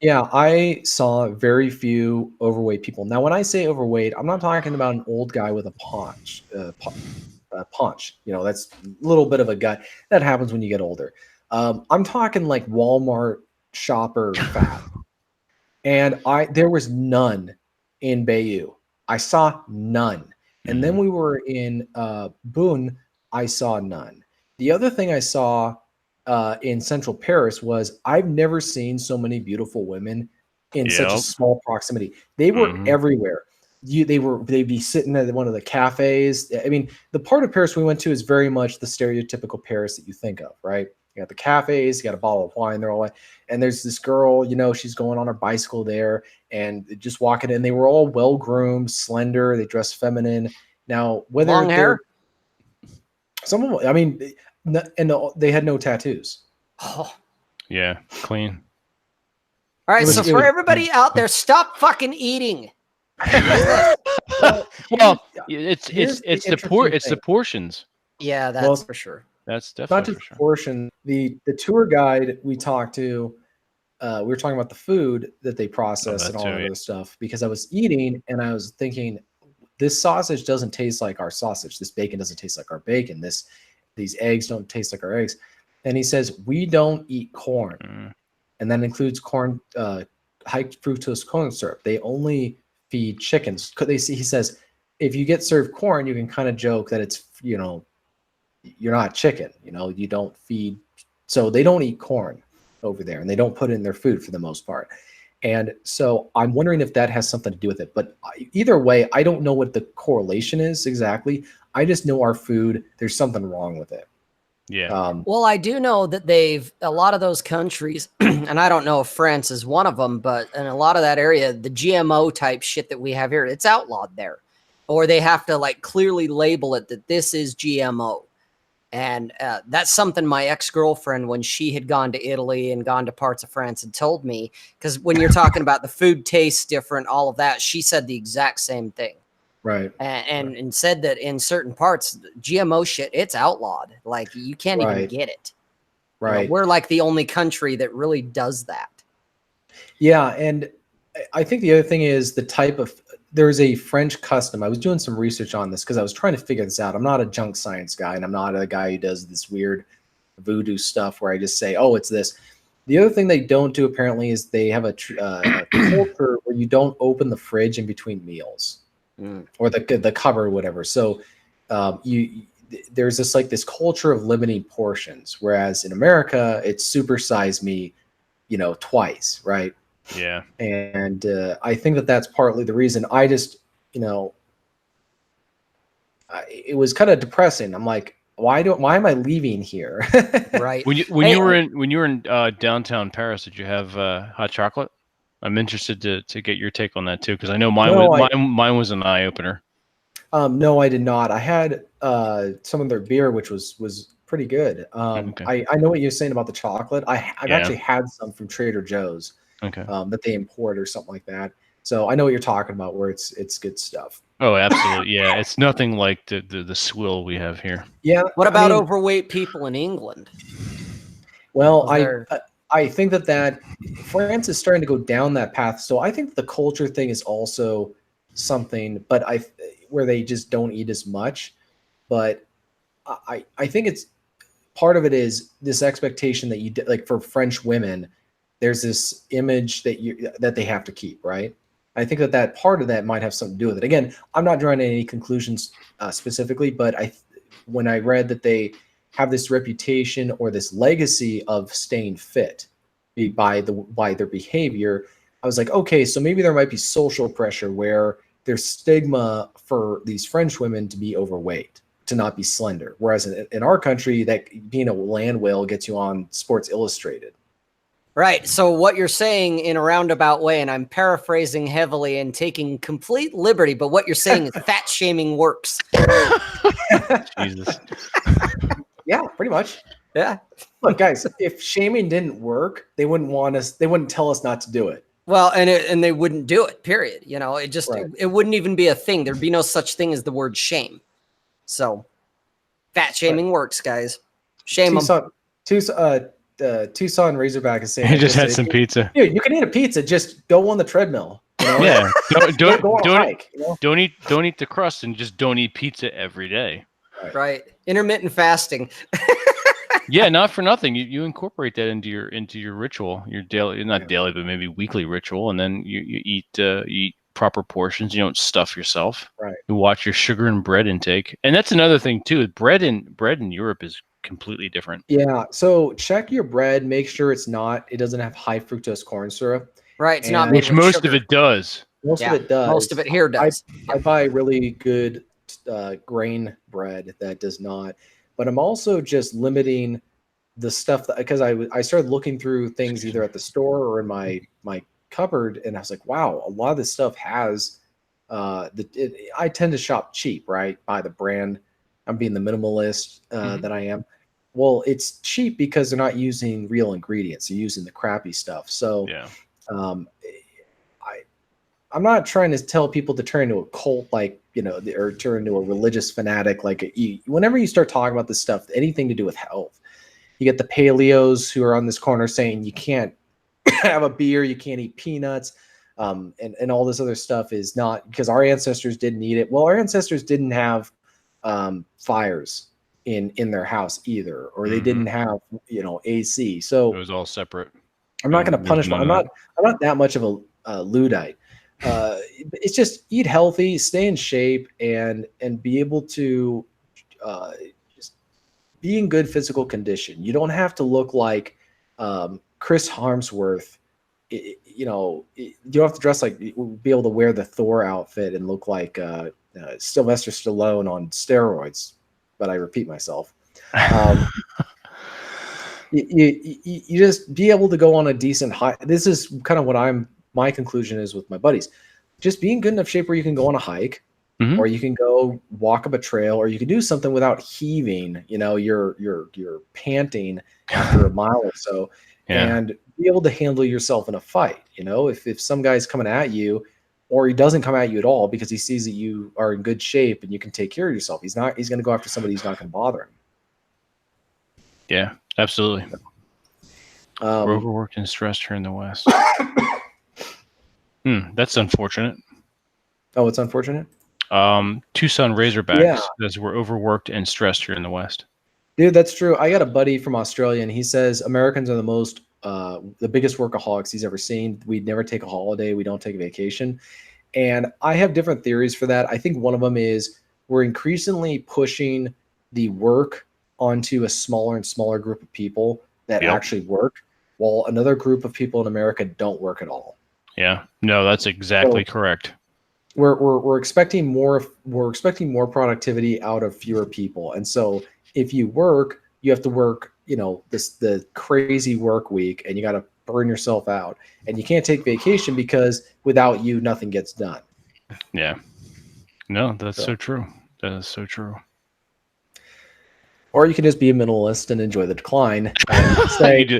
yeah, I saw very few overweight people. Now, when I say overweight, I'm not talking about an old guy with a paunch. That's a little bit of a gut. That happens when you get older. I'm talking like Walmart shopper fat. And there was none in Bayeux. I saw none. And then we were in Beaune. I saw none. The other thing I saw in central Paris was I've never seen so many beautiful women in such a small proximity. They were everywhere. They'd be sitting at one of the cafes. I mean, the part of Paris we went to is very much the stereotypical Paris that you think of, right? You got the cafes, you got a bottle of wine, they're all like, and there's this girl, she's going on her bicycle there and just walking in. They were all well groomed, slender, they dress feminine. Now, whether long hair, some of them, I mean, and they had no tattoos. Oh, yeah, clean. All right, It was- so it for was- everybody out there, stop fucking eating. Well, it's here's the it's the interesting it's the thing. portions. Yeah, that's Well, for sure. That's Not definitely just for sure. portion. The tour guide we talked to, we were talking about the food that they process that and all too, that yeah. other stuff because I was eating and I was thinking, this sausage doesn't taste like our sausage. This bacon doesn't taste like our bacon. These eggs don't taste like our eggs. And he says, we don't eat corn. Mm. And that includes corn, high fructose corn syrup. They only feed chickens. He says, if you get served corn, you can kind of joke that it's, you're not chicken, you don't feed. So they don't eat corn over there and they don't put it in their food for the most part. And so I'm wondering if that has something to do with it. But either way, I don't know what the correlation is exactly. I just know our food, there's something wrong with it. Yeah. Well, I do know that a lot of those countries, and I don't know if France is one of them, but in a lot of that area, the GMO type shit that we have here, it's outlawed there. Or they have to like clearly label it that this is GMO. And that's something my ex-girlfriend, when she had gone to Italy and gone to parts of France, had told me. Because when you're talking about the food tastes different, all of that, she said the exact same thing. Right. And said that in certain parts, GMO shit, it's outlawed. Like you can't even get it. Right. We're like the only country that really does that. Yeah. And I think the other thing is the type of, there's a French custom. I was doing some research on this because I was trying to figure this out. I'm not a junk science guy, and I'm not a guy who does this weird voodoo stuff where I just say, oh, it's this. The other thing they don't do apparently is they have a culture where you don't open the fridge in between meals or the cupboard, whatever. So there's this culture of limiting portions, whereas in America it's supersize me, twice, right? Yeah. And I think that's partly the reason. I just, it was kind of depressing. I'm like, why am I leaving here? Right. When you were in downtown Paris, did you have hot chocolate? I'm interested to get your take on that too, because I know mine was an eye opener. No, I did not. I had some of their beer, which was pretty good. Okay. I know what you're saying about the chocolate. I've actually had some from Trader Joe's. Okay. That they import or something like that. So I know what you're talking about, where it's good stuff. Oh, absolutely. Yeah, it's nothing like the swill we have here. Yeah. What about overweight people in England? Well, I think that France is starting to go down that path. So I think the culture thing is also something, but where they just don't eat as much. But I think it's part of it is this expectation that you like for French women. There's this image that they have to keep, right? I think that part of that might have something to do with it. Again, I'm not drawing any conclusions specifically, but when I read that they have this reputation or this legacy of staying fit by their behavior, I was like, okay, so maybe there might be social pressure where there's stigma for these French women to be overweight, to not be slender. Whereas in our country, that being a land whale gets you on Sports Illustrated. Right. So what you're saying in a roundabout way, and I'm paraphrasing heavily and taking complete liberty, but what you're saying is fat shaming works. Jesus. Yeah, pretty much. Yeah. Look, guys, if shaming didn't work, they wouldn't tell us not to do it. Well, and they wouldn't do it, period. It wouldn't even be a thing. There'd be no such thing as the word shame. So fat shaming works, guys. Shame them. Tucson Razorback is saying I just had some pizza. Dude, you can eat a pizza. Just go on the treadmill. Yeah. Don't go on a hike. Don't eat the crust and just don't eat pizza every day. Right. Intermittent fasting. Yeah, not for nothing. You incorporate that into your ritual, your daily, not daily, but maybe weekly ritual, and then you eat proper portions. You don't stuff yourself. Right. You watch your sugar and bread intake, and that's another thing too. Bread in Europe is completely different. Yeah. So check your bread. Make sure it doesn't have high fructose corn syrup. Right. It's not made which with most sugar. of it does. Most of it does. Most of it here does. I buy really good grain bread that does not. But I'm also just limiting the stuff because I started looking through things either at the store or in my cupboard, and I was like, wow, a lot of this stuff has I tend to shop cheap, right? Buy the brand. I'm being the minimalist that I am. Well, it's cheap because they're not using real ingredients. They're using the crappy stuff. So Um, I'm not trying to tell people to turn into a cult, like, or turn into a religious fanatic. Like, whenever you start talking about this stuff, anything to do with health, you get the paleos who are on this corner saying you can't have a beer, you can't eat peanuts, and all this other stuff is not because our ancestors didn't eat it. Well, our ancestors didn't have fires in their house either, or they didn't have AC. So it was all separate. I'm not going to punish them. I'm not that much of a Luddite. It's just eat healthy, stay in shape, and be able to just be in good physical condition. You don't have to look like Chris Harmsworth. You don't have to dress like, be able to wear the Thor outfit and look like Sylvester Stallone on steroids. But I repeat myself. You just be able to go on a decent hike. This is kind of what my conclusion is with my buddies. Just be in good enough shape where you can go on a hike, or you can go walk up a trail, or you can do something without heaving. You're panting after a mile or so, and be able to handle yourself in a fight. If some guy's coming at you, or he doesn't come at you at all because he sees that you are in good shape and you can take care of yourself, he's going to go after somebody who's not going to bother him. Yeah, absolutely. We're overworked and stressed here in the West. That's unfortunate. Oh, it's unfortunate? Tucson Razorbacks says we're overworked and stressed here in the West. Dude, that's true. I got a buddy from Australia, and he says Americans are the biggest workaholics he's ever seen. We never take a holiday. We don't take a vacation. And I have different theories for that. I think one of them is we're increasingly pushing the work onto a smaller and smaller group of people that actually work, while another group of people in America don't work at all. Yeah, no, that's exactly correct. We're expecting more. We're expecting more productivity out of fewer people, and so if you work, you have to work. The crazy work week, and you got to burn yourself out, and you can't take vacation because without you, nothing gets done. Yeah, no, that's so true. That is so true. Or you can just be a minimalist and enjoy the decline and say,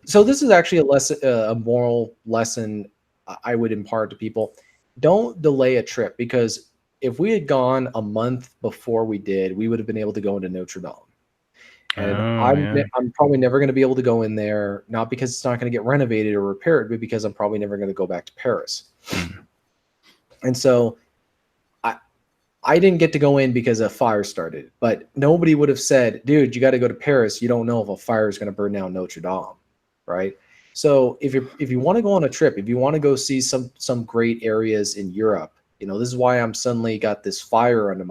so this is actually a moral lesson I would impart to people. Don't delay a trip, because if we had gone a month before we did, we would have been able to go into Notre Dame. And I'm probably never going to be able to go in there, not because it's not going to get renovated or repaired, but because I'm probably never going to go back to Paris. And so I didn't get to go in because a fire started, but nobody would have said, dude, you got to go to Paris. You don't know if a fire is going to burn down Notre Dame, right? So if you want to go on a trip, if you want to go see some great areas in Europe, this is why I'm suddenly got this fire under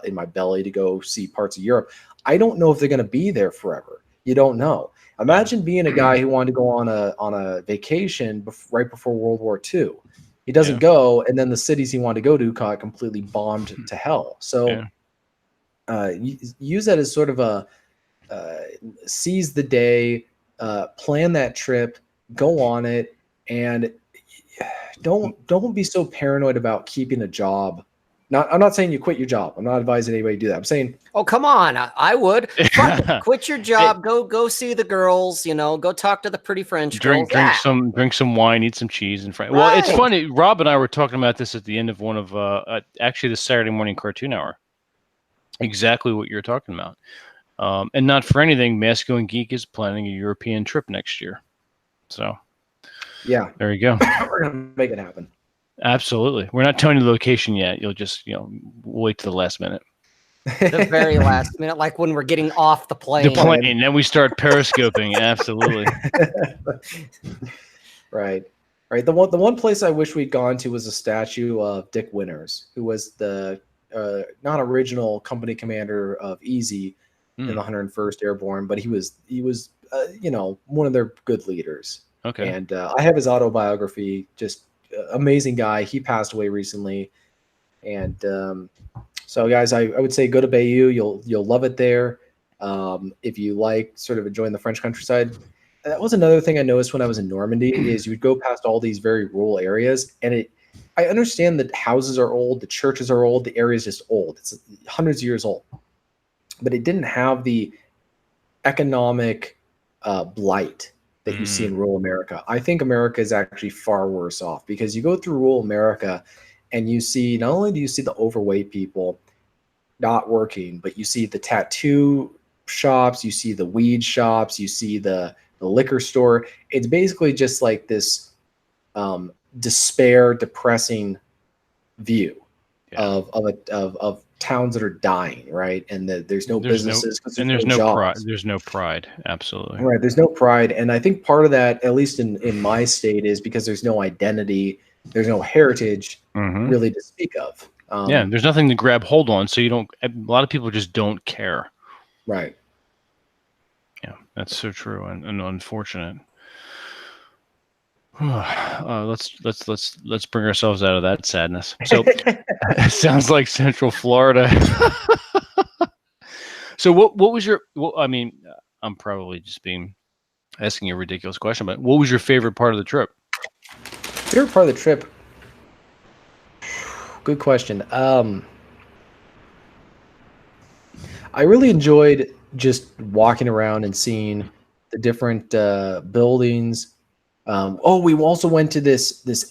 in my belly to go see parts of Europe. I don't know if they're going to be there forever. You don't know. Imagine being a guy who wanted to go on a vacation right before World War II. He doesn't go, and then the cities he wanted to go to got completely bombed to hell. So use that as sort of a seize the day, plan that trip, go on it, and don't be so paranoid about keeping a job. I'm not saying you quit your job. I'm not advising anybody to do that. I'm saying, oh, come on. I would. Quit your job. Go see the girls, go talk to the pretty French girls. Drink some wine, eat some cheese and French. Well, it's funny. Rob and I were talking about this at the end of one of actually the Saturday morning cartoon hour. Exactly what you're talking about. And not for anything, Masculine Geek is planning a European trip next year. So yeah, there you go. We're going to make it happen. Absolutely. We're not telling you the location yet. You'll just, wait to the last minute. The very last minute, like when we're getting off the plane. Then we start periscoping. Absolutely. Right. The one place I wish we'd gone to was a statue of Dick Winters, who was the not original company commander of Easy in the 101st Airborne, but he was one of their good leaders. Okay. And I have his autobiography. Just amazing guy. He passed away recently, and so guys, I would say go to Bayeux. You'll love it there. If you like sort of enjoying the French countryside. That was another thing I noticed when I was in Normandy is you would go past all these very rural areas, and I understand that houses are old, the churches are old, the area is just old. It's hundreds of years old, but it didn't have the economic blight that you see in rural America. I think America is actually far worse off because you go through rural America and you see, not only do you see the overweight people not working, but you see the tattoo shops, you see the weed shops, you see the liquor store. It's basically just like this despair, depressing view of towns that are dying, right? And there's no businesses, and there's no jobs. pride. There's no pride. Absolutely. Right. There's no pride. And I think part of that, at least in my state, is because there's no identity, there's no heritage really to speak of. Yeah, there's nothing to grab hold on. So a lot of people just don't care. Right. Yeah, that's so true and unfortunate. Let's bring ourselves out of that sadness. So it sounds like Central Florida. So what was your? Well, I mean, I'm probably just asking a ridiculous question, but what was your favorite part of the trip? Favorite part of the trip? Good question. I really enjoyed just walking around and seeing the different buildings. We also went to this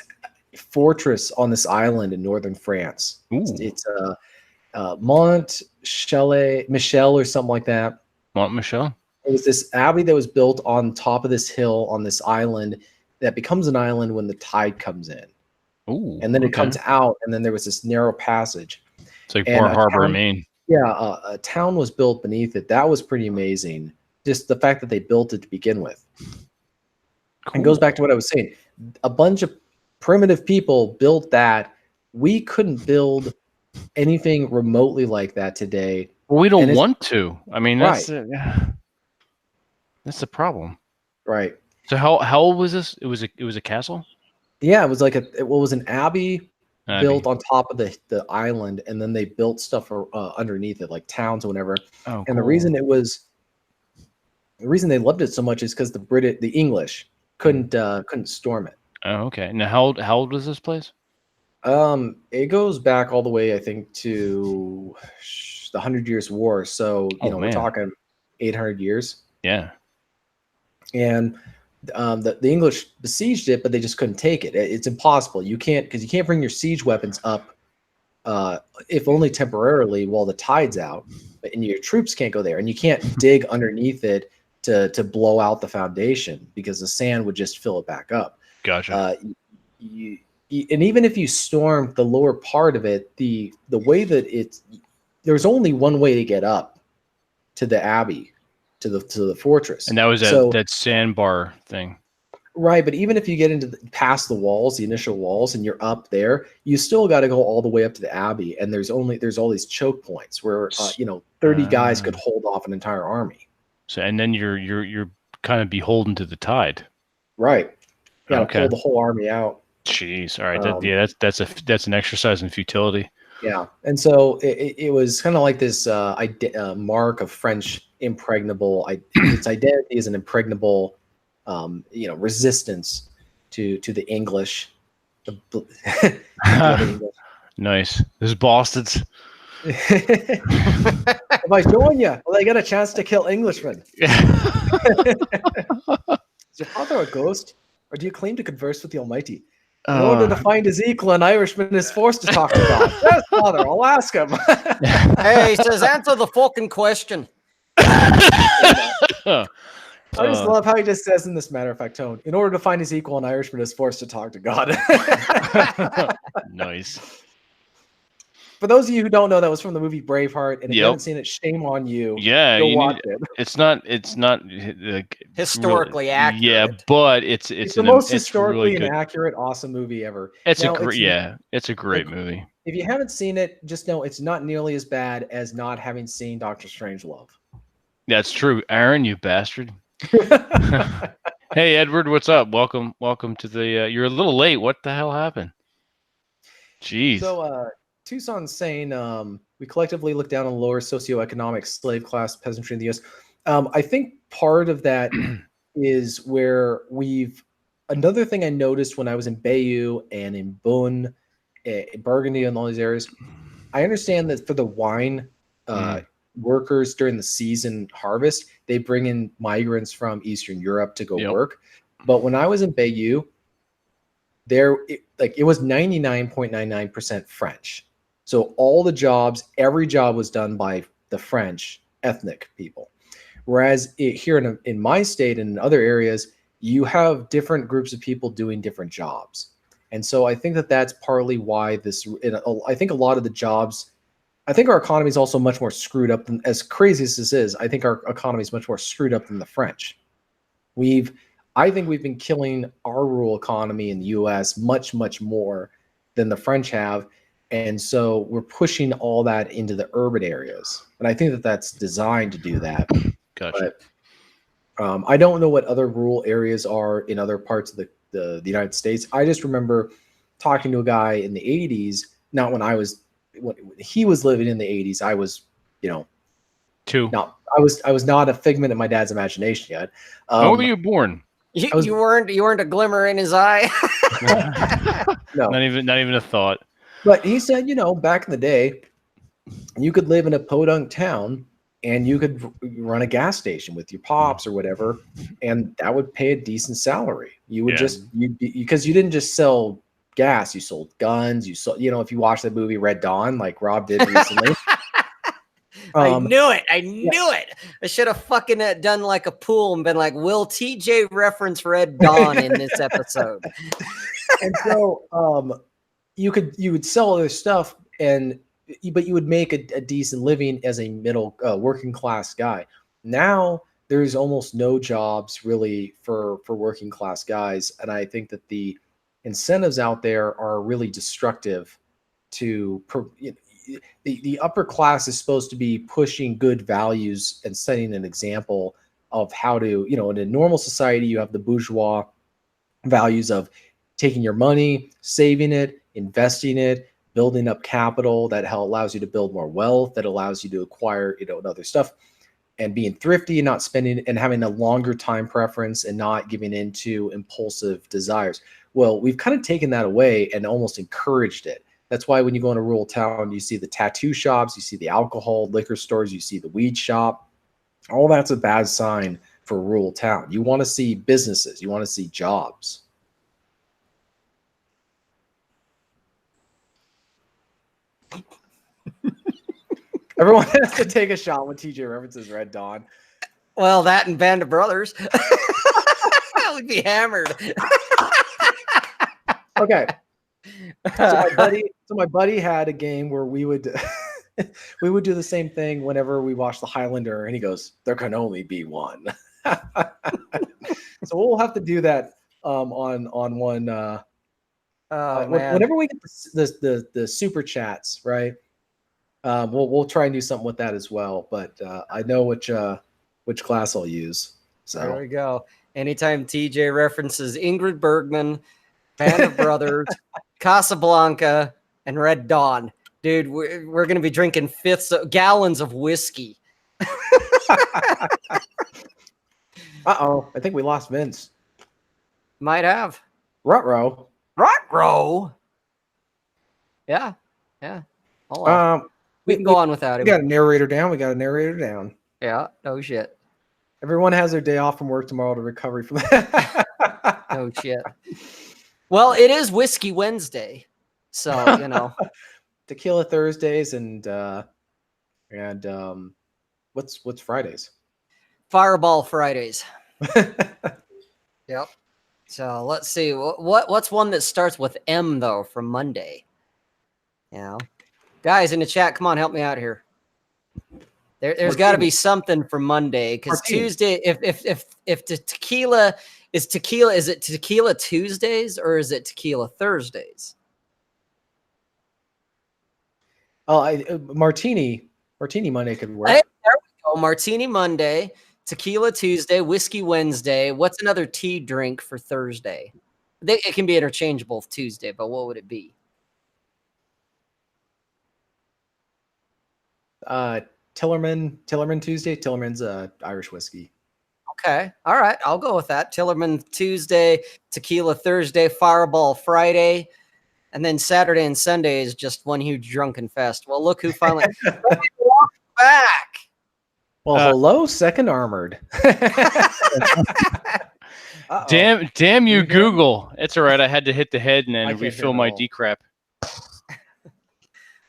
fortress on this island in northern France. Ooh. It's Mont Saint-Michel or something like that. Mont Saint-Michel? It was this abbey that was built on top of this hill on this island that becomes an island when the tide comes in. Ooh, and then it comes out, and then there was this narrow passage. It's like Bar Harbor, Maine. Yeah, a town was built beneath it. That was pretty amazing. Just the fact that they built it to begin with. Cool. And goes back to what I was saying. A bunch of primitive people built that. We couldn't build anything remotely like that today. Well, we don't want to. I mean, that's the problem. Right. So how old was this? It was a castle? Yeah, it was like it was an abbey built on top of the island, and then they built stuff underneath it, like towns or whatever. Oh, and cool. the reason they loved it so much is because the English couldn't storm it. Oh, okay. Now how old was this place? It goes back all the way, I think, to the 100 Years' War. So we're talking 800 years. Yeah. And the English besieged it, but they just couldn't take it. It's impossible. You can't bring your siege weapons up, if only temporarily while the tide's out, and your troops can't go there, and you can't dig underneath it to blow out the foundation because the sand would just fill it back up. Gotcha. And even if you stormed the lower part of it, the way that there's only one way to get up to the abbey, to the fortress, and that was that sandbar thing, right? But even if you get past the walls, the initial walls, and you're up there, you still got to go all the way up to the abbey, and there's all these choke points where 30 guys could hold off an entire army. So and then you're kind of beholden to the tide, right? You got to pull the whole army out. Jeez, all right, that's an exercise in futility. Yeah, and so it was kind of like this mark of French impregnable. Its identity is an impregnable, resistance to the English. Nice. There's bastards. If I join you, well, I get a chance to kill Englishmen. Is your father a ghost, or do you claim to converse with the Almighty? In order to find his equal, an Irishman is forced to talk to God. Yes, Father, I'll ask him. Hey, he says, answer the fucking question. I just love how he just says in this matter-of-fact tone, in order to find his equal, an Irishman is forced to talk to God. Nice. For those of you who don't know, that was from the movie Braveheart, and if you haven't seen it, shame on you. Yeah, go watch it. It's not historically accurate. Yeah, but it's the most historically inaccurate, awesome movie ever. It's a great movie. If you haven't seen it, just know it's not nearly as bad as not having seen Doctor Strangelove. That's true, Aaron, you bastard. Hey, Edward, what's up? Welcome to the. You're a little late. What the hell happened? Jeez. So, Tucson's saying we collectively look down on lower socioeconomic slave class peasantry in the U.S. I think part of that is where another thing I noticed when I was in Bayeux and in Beaune, Burgundy, and all these areas. I understand that for the wine workers during the season harvest, they bring in migrants from Eastern Europe to go work. But when I was in Bayeux, it was 99.99% French. So all the jobs, every job was done by the French ethnic people. Whereas here in my state and in other areas, you have different groups of people doing different jobs. And so I think that that's partly why I think a lot of the jobs, I think our economy is also much more screwed up than, as crazy as this is, I think our economy is much more screwed up than the French. I think we've been killing our rural economy in the US much, much more than the French have. And so we're pushing all that into the urban areas. And I think that that's designed to do that. Gotcha. But I don't know what other rural areas are in other parts of the United States. I just remember talking to a guy in the 80s, not when he was living in the 80s. I was, two. I was not a figment of my dad's imagination yet. When were you born? You weren't a glimmer in his eye. No, not even a thought. But he said, back in the day, you could live in a podunk town and you could run a gas station with your pops or whatever, and that would pay a decent salary. You would because you didn't just sell gas, you sold guns, you sold, if you watch the movie Red Dawn, like Rob did recently. I knew it. I should have fucking done like a pool and been like, will TJ reference Red Dawn in this episode? And so you would sell other stuff, but you would make a decent living as a middle working class guy. Now there's almost no jobs really for working class guys, and I think that the incentives out there are really destructive to the upper class is supposed to be pushing good values and setting an example of how to, in a normal society, you have the bourgeois values of taking your money, saving it, investing it, building up capital that allows you to build more wealth, that allows you to acquire, other stuff, and being thrifty and not spending and having a longer time preference and not giving into impulsive desires. Well, we've kind of taken that away and almost encouraged it. That's why when you go in a rural town, you see the tattoo shops, you see the alcohol, liquor stores, you see the weed shop. All that's a bad sign for a rural town. You want to see businesses. You want to see jobs. Everyone has to take a shot when TJ references Red Dawn. Well, that and Band of Brothers. I would be hammered. Okay. So my buddy had a game where we would do the same thing whenever we watched The Highlander, and he goes, "There can only be one." So we'll have to do that on one. Whenever we get the super chats, right? We'll try and do something with that as well. But I know which class I'll use. So there we go. Anytime TJ references Ingrid Bergman, Band of Brothers, Casablanca, and Red Dawn, dude, we're gonna be drinking gallons of whiskey. Uh-oh, I think we lost Vince. Might have. Ruh-roh. Yeah. Hold on. We can go on without him. We got a narrator down. Yeah, no shit. Everyone has their day off from work tomorrow to recover from that. No shit. Well, it is Whiskey Wednesday, so Tequila Thursdays and what's Fridays? Fireball Fridays. Yep. So let's see what's one that starts with M though from Monday. Guys in the chat, come on, help me out here. There's got to be something for Monday because Tuesday. If the tequila is it Tequila Tuesdays or is it Tequila Thursdays? Oh, Martini Monday could work. Hey, there we go. Martini Monday, Tequila Tuesday, Whiskey Wednesday. What's another tea drink for Thursday? It can be interchangeable with Tuesday, but what would it be? Tillerman Tuesday. Tillerman's Irish whiskey. Okay. All right. I'll go with that. Tillerman Tuesday, Tequila Thursday, Fireball Friday, and then Saturday and Sunday is just one huge drunken fest. Well, look who finally back. Well, hello, Second Armored. Uh-oh. Damn you, You hear him? Google. It's all right. I had to hit the head and I then can't hear refill him at my all. decrap.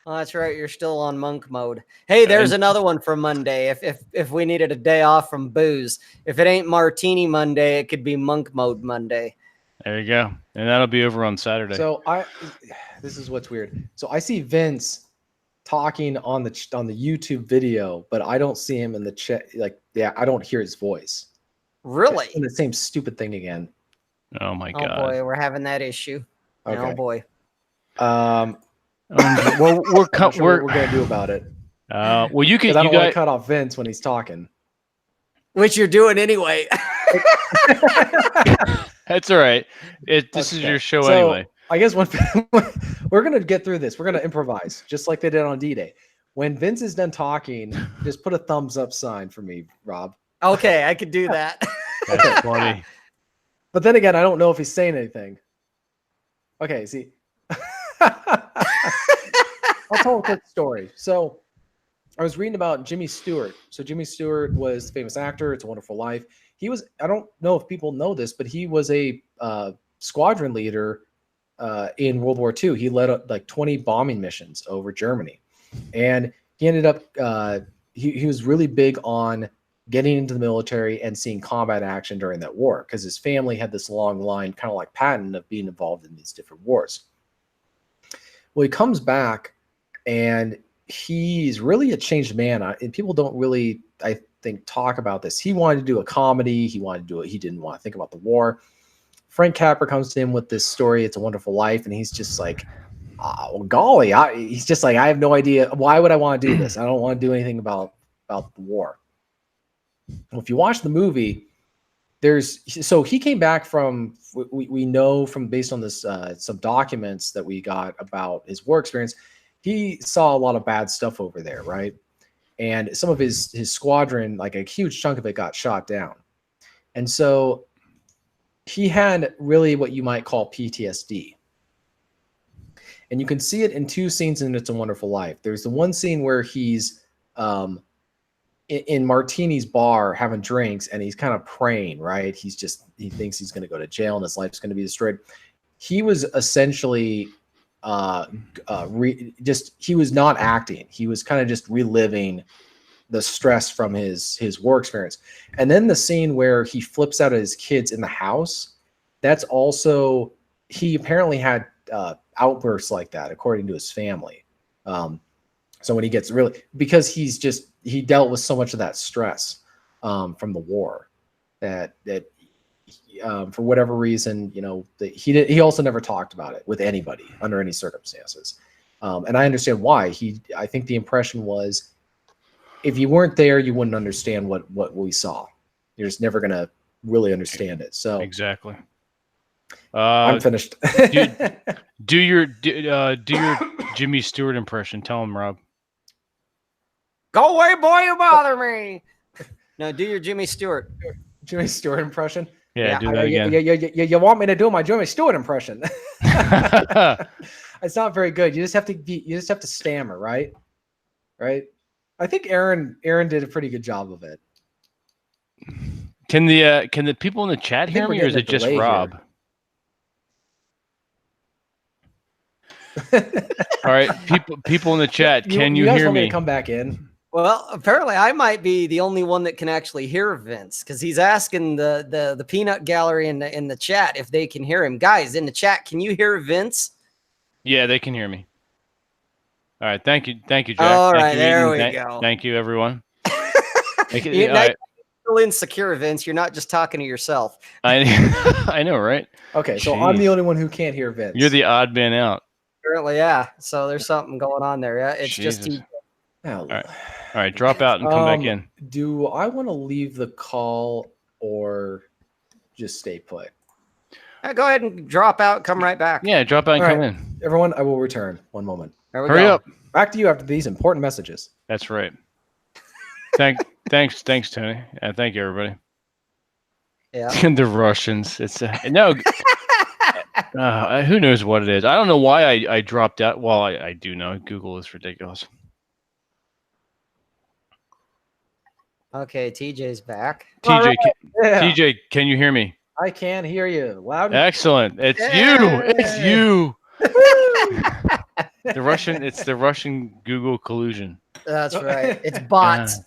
Oh, that's right. You're still on monk mode. Hey, there's another one for Monday. If we needed a day off from booze, if it ain't Martini Monday, it could be monk mode Monday. There you go. And that'll be over on Saturday. So this is what's weird. So I see Vince talking on the YouTube video, but I don't see him in the chat. Like, yeah, I don't hear his voice. Really? It's the same stupid thing again. oh my Oh god. boy, we're having that issue. Okay. Oh boy. Well, I'm not sure what we're gonna do about it. well, you Because can. I You don't want to got. cut off Vince when he's talking. Which you're doing anyway. That's all right. This is Okay. your show So, anyway. I guess we're gonna get through this. We're gonna improvise, just like they did on D-Day. When Vince is done talking, just put a thumbs up sign for me, Rob. Okay, I could do that. That's funny. But then again, I don't know if he's saying anything. Okay, see. I'll tell a quick story. So I was reading about Jimmy Stewart. So Jimmy Stewart was a famous actor. It's a Wonderful Life. He was, I don't know if people know this, but he was a squadron leader in World War II. He led like 20 bombing missions over Germany. And he ended up, he was really big on getting into the military and seeing combat action during that war because his family had this long line, kind of like Patton, of being involved in these different wars. Well, he comes back and he's really a changed man. And people don't really, I think, talk about this. He wanted to do a comedy. He wanted to do it. He didn't want to think about the war. Frank Capra comes to him with this story, It's a Wonderful Life. And he's just like, well, golly, he's just like, I have no idea. Why would I want to do this? I don't want to do anything about the war. Well, if you watch the movie, so he came back from, we know from based on this some documents that we got about his war experience, he saw a lot of bad stuff over there, right? And some of his squadron, like a huge chunk of it, got shot down. And so he had really what you might call PTSD. And you can see it in two scenes in It's a Wonderful Life. There's the one scene where he's in Martini's bar having drinks and he's kind of praying, right? He thinks he's going to go to jail and his life's going to be destroyed. He was essentially he was not acting. He was kind of just reliving the stress from his war experience. And then the scene where he flips out at his kids in the house, that's also, he apparently had outbursts like that, according to his family. So when he gets really, because he dealt with so much of that stress from the war that for whatever reason, he also never talked about it with anybody under any circumstances. And I understand why. I think the impression was, if you weren't there, you wouldn't understand what we saw. You're just never going to really understand it. So Exactly. I'm finished. Do your Jimmy Stewart impression. Tell him, Rob. Go away, boy, you bother me. No, do your Jimmy Stewart. Jimmy Stewart impression. Yeah, do that again. You want me to do my Jimmy Stewart impression? It's not very good. You just have to stammer, right? Right. I think Aaron did a pretty good job of it. Can the people in the chat hear me, or is it just Rob? All right, people in the chat, can you guys hear want me? to come back in? Well, apparently I might be the only one that can actually hear Vince, because he's asking the peanut gallery in the chat if they can hear him. Guys in the chat, can you hear Vince? Yeah, they can hear me. All right, thank you, Jack. All right, you, there Eden. we go. Thank you, everyone. You're not still insecure, Vince. You're not just talking to yourself. I know, right? Okay, so I'm the only one who can't hear Vince. You're the odd man out. Apparently, yeah. So there's something going on there. Yeah, it's Jesus. just. All right, drop out and come back in. Do I want to leave the call or just stay put? Go ahead and drop out. Come right back. Yeah, drop out and come in. Everyone, I will return. One moment. Hurry up. Back to you after these important messages. That's right. Thanks, Tony. Thank you, everybody. Yeah. The Russians. It's no. Who knows what it is? I don't know why I dropped out. Well, I do know. Google is ridiculous. Okay, TJ's back. TJ, All Yeah, TJ, can you hear me? I can hear you loud. Excellent. It's you. It's Yay! you. Woo! It's the Russian Google collusion. That's right. It's bots. God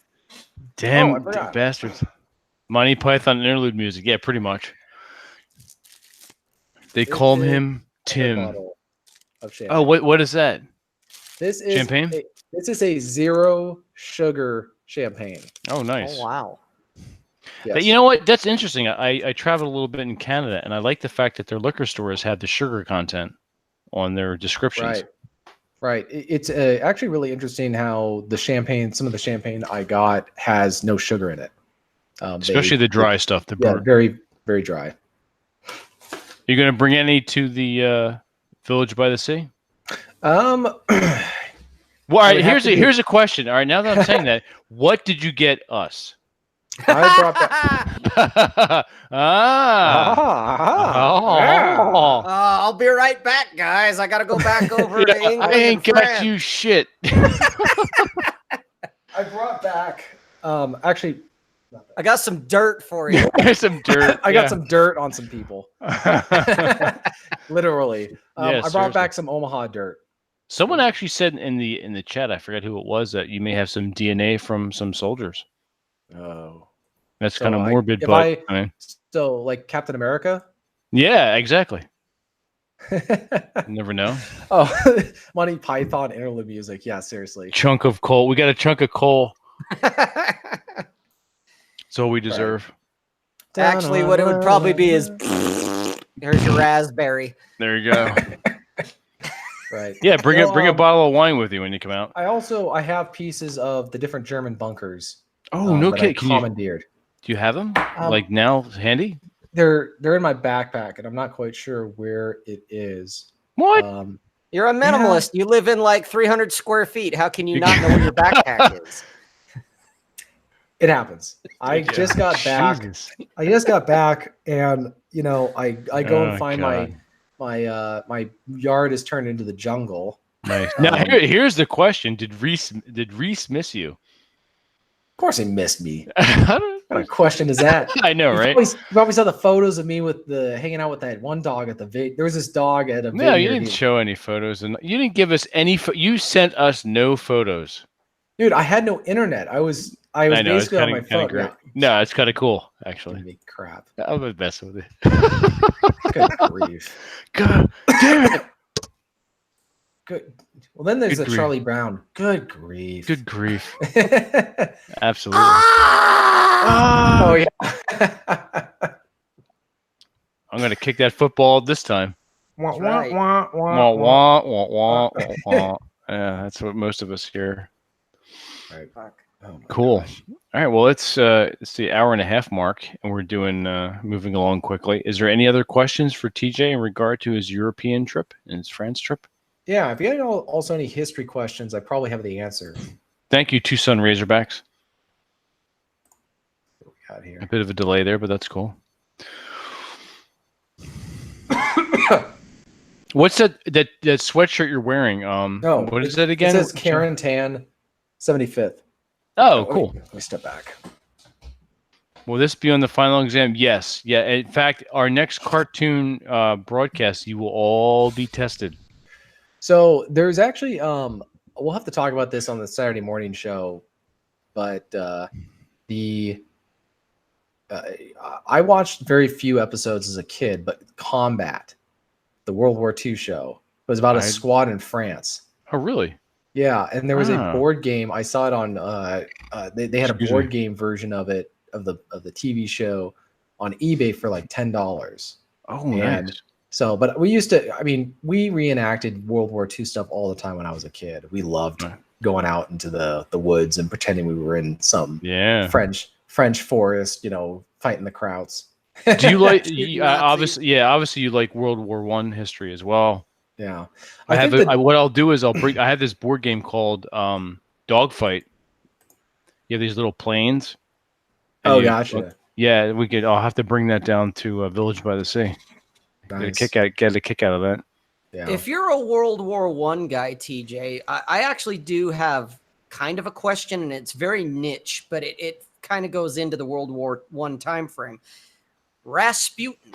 damn I forgot. bastards. Monty Python interlude music. Yeah, pretty much. They This call is him another Tim. bottle of champagne. Oh, what is that? This is Champagne? This is a 0 sugar champagne. Oh, nice. Oh wow. Yes. You know what? That's interesting. I traveled a little bit in Canada, and I like the fact that their liquor stores had the sugar content on their descriptions. Right. It's actually really interesting how some of the champagne I got has no sugar in it. Especially the dry stuff. The Yeah, burnt. very, very dry. You going to bring any to the Village by the Sea? Um, Well, all would right, have to here's a question. All right, now that I'm saying that, what did you get us? I brought back. I'll be right back, guys. I gotta go back over to England. I ain't and got France. you shit. I brought back. Actually, I got some dirt for you. There's some dirt. I got some dirt on some people. Literally, Yeah, I brought seriously. back some Omaha dirt. Someone actually said in the chat, I forget who it was, that you may have some DNA from some soldiers. Oh, That's So kind of I- morbid, if but I mean, so like Captain America. yeah, exactly. You never know. Oh, Monty Python interlude music. Yeah, seriously. Chunk of coal. We got a chunk of coal. That's all we deserve. Actually, what it would probably be is here's your raspberry. There you go. Right. Yeah, bring Well, a bottle of wine with you when you come out. I have pieces of the different German bunkers. Oh, no that I kidding. Can you, commandeered. do you have them Um, like now handy? They're in my backpack, and I'm not quite sure where it is. What? You're a minimalist. You live in like 300 square feet. How can you not know where your backpack is? It happens. I just got back. Jesus. I just got back, and I go Oh, and find God. my yard is turned into the jungle. Nice. Now here's the question: Did Reese miss you? Of course, he missed me. I don't- What kind of question is that? I know, You right? probably saw the photos of me with hanging out with that one dog at the There was this dog at a No, you vineyard. didn't show any photos, and you didn't give us any. You sent us no photos. Dude, I had no internet. I was I know it's basically on my kind phone. of great. Yeah. No, it's kind of cool, Give actually. me crap. I'm the best with it. Good grief. God damn it! Good. Well, then there's Good the grief. Charlie Brown. Good grief. Good grief! Oh Absolutely. yeah. I'm gonna kick that football this time. That's right. Wah, wah, wah, wah, wah, wah. Yeah, that's what most of us hear. Fuck. Oh my Cool. gosh. All right. Well, it's the hour and a half mark, and we're doing moving along quickly. Is there any other questions for TJ in regard to his European trip and his France trip? Yeah, if you have also any history questions, I probably have the answer. Thank you, Tucson Razorbacks. What we got A here. bit of a delay there, but that's cool. What's that sweatshirt you're wearing? No, what is that again? It says Carentan 75th. Oh, cool. Let me step back. Will this be on the final exam? Yes. Yeah. In fact, our next cartoon broadcast, you will all be tested. So there's actually we'll have to talk about this on the Saturday morning show, but I watched very few episodes as a kid, but Combat, the World War II show, was about a squad in France. Oh, really? Yeah, and there was a Ah. board game. I saw it on they had Excuse a board me. game version of it of the TV show on eBay for like $10. Oh, And nice. So, but we reenacted World War II stuff all the time when I was a kid. We loved Right. going out into the woods and pretending we were in some Yeah. French forest, fighting the Krauts. Do you like? Nazis. Obviously, you like World War I history as well. Yeah. I have. think that- What I'll do is I have this board game called Dogfight. You have these little planes. and Oh, you- gotcha. Yeah, we could. I'll have to bring that down to Village by the Sea. Nice. Get a kick out of that. Yeah. If you're a World War I guy, TJ, I actually do have kind of a question, and it's very niche, but it kind of goes into the World War I time frame. Rasputin.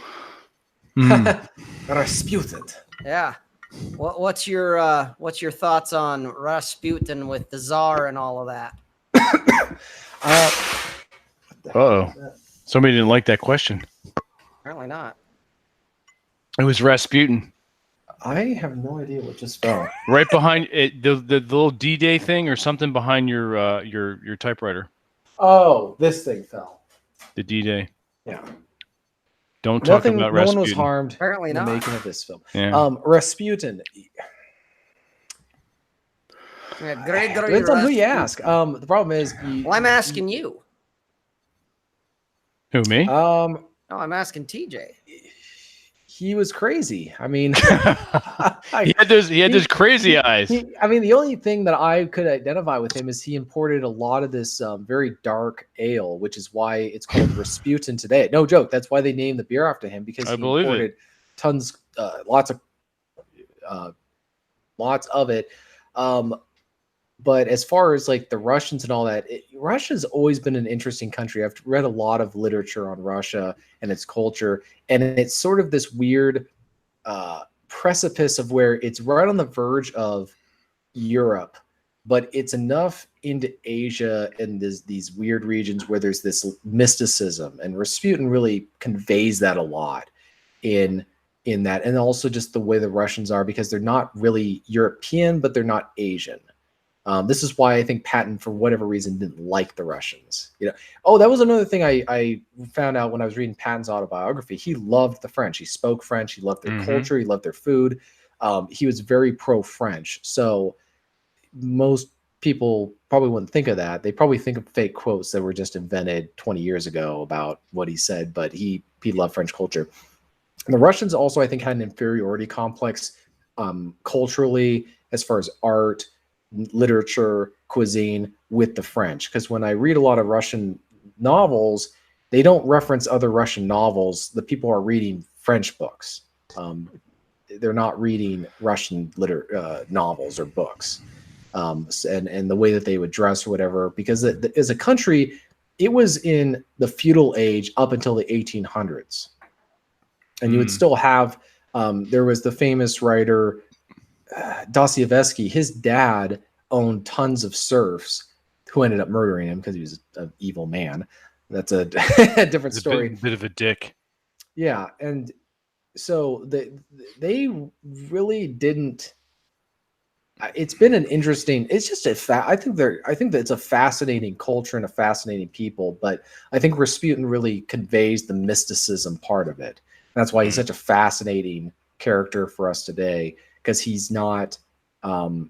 Rasputin. Yeah. What's your thoughts on Rasputin with the Tsar and all of that? Uh-oh. Somebody didn't like that question. Apparently not. It was Rasputin. I have no idea what just fell. Right behind it, the little D-Day thing or something behind your typewriter. Oh, this thing fell. The D-Day. Yeah. Don't talk about No Rasputin. one was harmed Apparently in not. the making of this film. Yeah. Rasputin. Yeah, Gregory Depends on who you Rasputin. ask. The problem is, Well, I'm asking you. Who, me? No, I'm asking TJ. he was crazy. I mean, he had those crazy eyes. I mean, the only thing that I could identify with him is he imported a lot of this very dark ale, which is why it's called Rasputin today. No joke. That's why they named the beer after him, because he imported tons, lots of it. But as far as like the Russians and all that, Russia's always been an interesting country. I've read a lot of literature on Russia and its culture, and it's sort of this weird precipice of where it's right on the verge of Europe, but it's enough into Asia and these weird regions where there's this mysticism, and Rasputin really conveys that a lot in that, and also just the way the Russians are, because they're not really European, but they're not Asian. This is why I think Patton, for whatever reason, didn't like the Russians. Oh, that was another thing I found out when I was reading Patton's autobiography. He loved the French. He spoke French. He loved their culture. He loved their food. He was very pro-French. So most people probably wouldn't think of that. They probably think of fake quotes that were just invented 20 years ago about what he said, but he loved French culture. And the Russians also, I think, had an inferiority complex culturally, as far as art, literature, cuisine, with the French. Because when I read a lot of Russian novels, they don't reference other Russian novels. The people are reading French books. They're not reading Russian novels or books. And the way that they would dress or whatever, because as a country, it was in the feudal age up until the 1800s. And you would still have, there was the famous writer, Dostoevsky. His dad owned tons of serfs who ended up murdering him because he was an evil man. That's a different story. A bit of a dick. Yeah, and so they really didn't. It's been an interesting. It's just I think that it's a fascinating culture and a fascinating people. But I think Rasputin really conveys the mysticism part of it. That's why he's such a fascinating character for us today. Because he's not like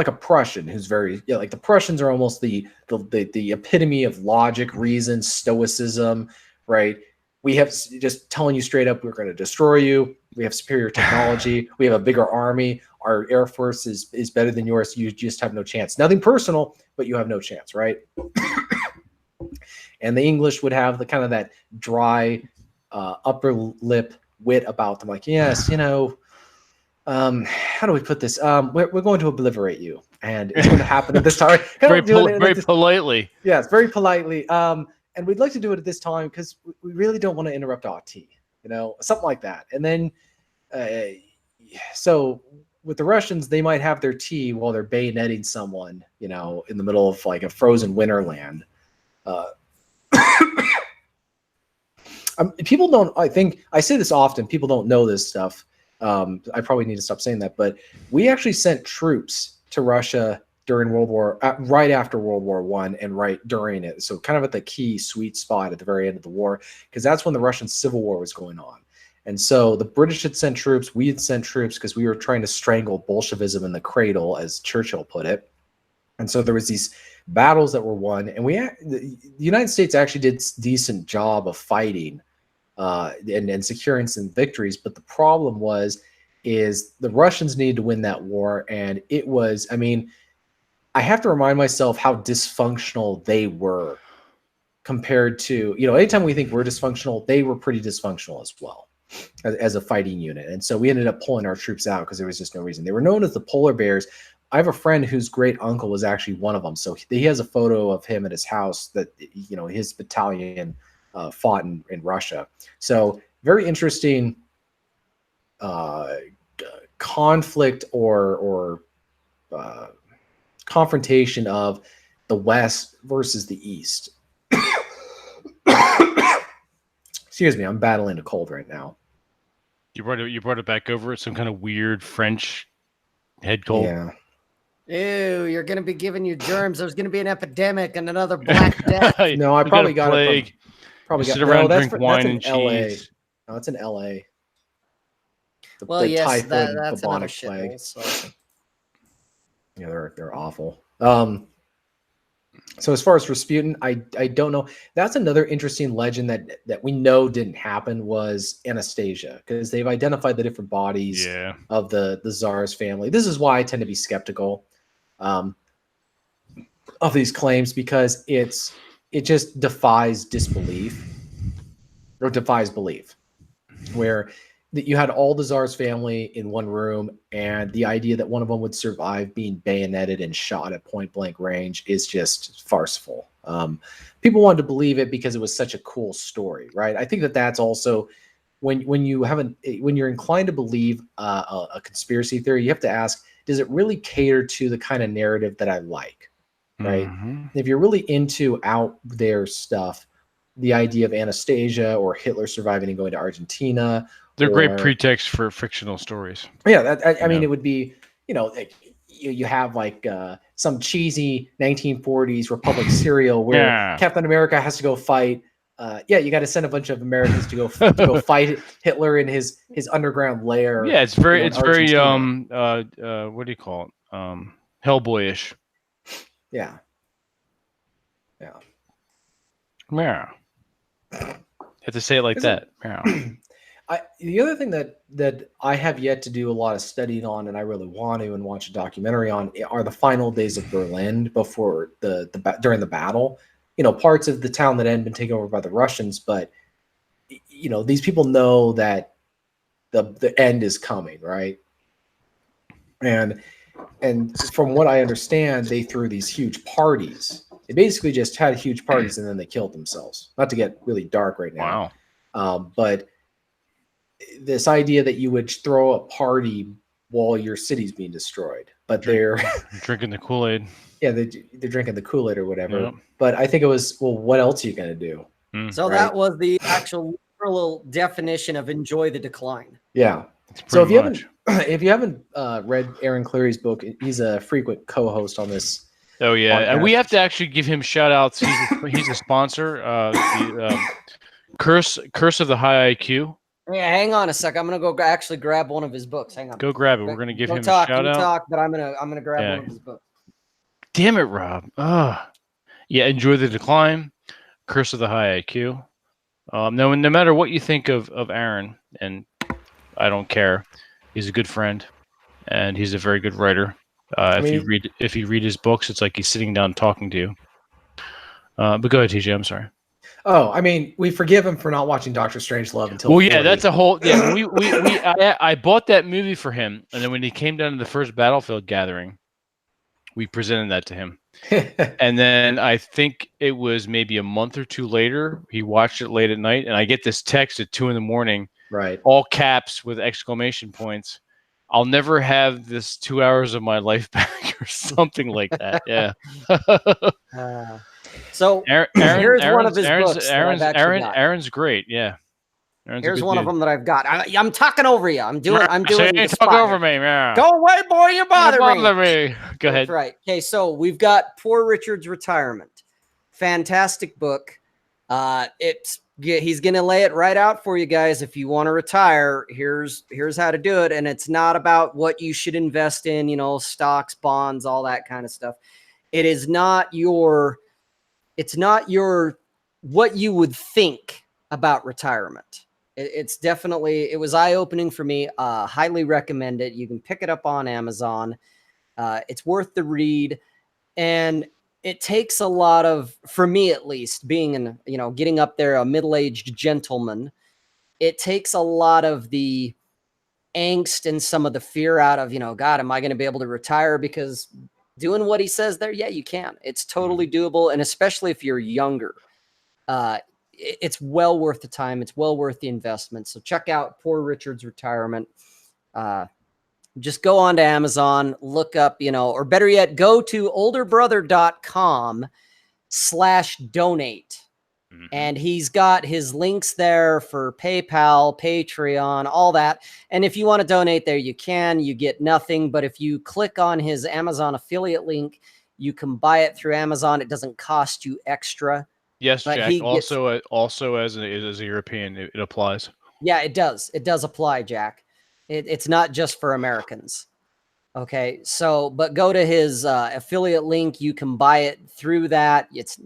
a Prussian who's very like the Prussians are almost the epitome of logic, reason, stoicism, right? We have just telling you straight up, we're going to destroy you. We have superior technology. We have a bigger army. Our air force is better than yours. You just have no chance. Nothing personal, but you have no chance, right? And the English would have the kind of that dry upper lip wit about them, like, yes, how do we put this? We're going to obliterate you, and it's going to happen at this time. Very politely. Yes, very politely. And we'd like to do it at this time because we really don't want to interrupt our tea, something like that. And then, so with the Russians, they might have their tea while they're bayoneting someone, in the middle of like a frozen winter land. People don't, I think, I say this often, people don't know this stuff. I probably need to stop saying that, but we actually sent troops to Russia during right after World War I and right during it. So kind of at the key sweet spot at the very end of the war, because that's when the Russian Civil War was going on. And so the British had sent troops, we had sent troops because we were trying to strangle Bolshevism in the cradle, as Churchill put it. And so there was these battles that were won, and the United States actually did a decent job of fighting and securing some victories. But the problem is the Russians needed to win that war, and it was, I have to remind myself how dysfunctional they were compared to, anytime we think we're dysfunctional, they were pretty dysfunctional as well as a fighting unit. And so we ended up pulling our troops out because there was just no reason. They were known as the polar bears, I have a friend whose great uncle was actually one of them. So he has a photo of him at his house that, you know, his battalion fought in Russia. So very interesting conflict or confrontation of the West versus the East. Excuse me, I'm battling a cold right now. You brought it back over. Some kind of weird French head cold. Yeah. Ew, you're going to be giving you germs. There's going to be an epidemic and another Black Death. No, I probably got it from, probably sit got, around, no, that's drink wine and LA. cheese. No, it's in LA. Well, yes, typhoid, that's another bubonic plague. shithole. So. Yeah, they're awful. So as far as Rasputin, I don't know. That's another interesting legend that we know didn't happen was Anastasia, because they've identified the different bodies of the Tsar's family. This is why I tend to be skeptical of these claims, because it just defies disbelief or defies belief, where that you had all the Tsar's family in one room, and the idea that one of them would survive being bayoneted and shot at point blank range is just farcical. People wanted to believe it because it was such a cool story, right? I think that's also when you're inclined to believe a conspiracy theory, you have to ask, does it really cater to the kind of narrative that I like, right? Mm-hmm. If you're really into out there stuff, the idea of Anastasia or Hitler surviving and going to Argentina, they're great pretext for fictional stories. Yeah, I mean, it would be, you know, like you have like some cheesy 1940s Republic serial where Captain America has to go fight. You got to send a bunch of Americans to go fight Hitler in his underground lair. Yeah, it's very what do you call it? Hellboyish. Yeah. Yeah. You have to say it like that. Yeah. The other thing that I have yet to do a lot of studying on, and I really want to and watch a documentary on, are the final days of Berlin before during the battle. You know, parts of the town that hadn't been taken over by the Russians, but you know, these people know that the end is coming, right? And from what I understand, they threw these huge parties. They basically just had huge parties and then they killed themselves. Not to get really dark right now. Wow. But this idea that you would throw a party while your city's being destroyed, but they're drinking the Kool-Aid. Yeah, they're drinking the Kool-Aid or whatever. Yep. But I think it was, well, what else are you going to do? So that was the actual literal definition of enjoy the decline. Yeah. So if you haven't read Aaron Clarey's book, he's a frequent co-host on this. Oh yeah, podcast. And we have to actually give him shout outs. He's a sponsor. Curse of the High IQ. Yeah, hang on a sec. I'm gonna go actually grab one of his books. Hang on. Go grab it. We're gonna give him a shout out. But I'm gonna grab one of his books. Damn it, Rob. Yeah, enjoy the decline. Curse of the High IQ. No matter what you think of Aaron, and I don't care. He's a good friend, and he's a very good writer. If you read his books, it's like he's sitting down talking to you. But go ahead, TJ. I'm sorry. Oh, I mean, we forgive him for not watching Doctor Strangelove until. Well, yeah, that's a whole. Yeah, I bought that movie for him, and then when he came down to the first Battlefield gathering, we presented that to him. And then I think it was maybe a month or two later, he watched it late at night, and I get this text at 2 a.m, right? All caps with exclamation points. I'll never have this 2 hours of my life back, or something like that. Yeah. So here's one of his books. Aaron's great. Yeah. Here's one of them that I've got. I'm talking over you. I'm doing. Talk over me, man. Go away, boy. You bother me. Go ahead. That's right. Okay, so we've got Poor Richard's Retirement. Fantastic book. He's gonna lay it right out for you guys. If you want to retire, here's how to do it. And it's not about what you should invest in, you know, stocks, bonds, all that kind of stuff. It's not your what you would think about retirement. It's definitely, it was eye-opening for me. Highly recommend it. You can pick it up on Amazon. It's worth the read. And it takes a lot of, for me at least, being getting up there, a middle-aged gentleman, it takes a lot of the angst and some of the fear out of, God, am I going to be able to retire? Because doing what he says there, yeah, you can. It's totally doable. And especially if you're younger, it's well worth the time. It's well worth the investment. So check out Poor Richard's Retirement. Just go on to Amazon, look up, or better yet, go to olderbrother.com/donate. And he's got his links there for PayPal, Patreon, all that. And if you want to donate there, you can. You get nothing. But if you click on his Amazon affiliate link, you can buy it through Amazon. It doesn't cost you extra. Yes, but Jack. Also as a European, it applies. Yeah, it does. It does apply, Jack. It's not just for Americans. Okay, so but go to his affiliate link. You can buy it through that. It's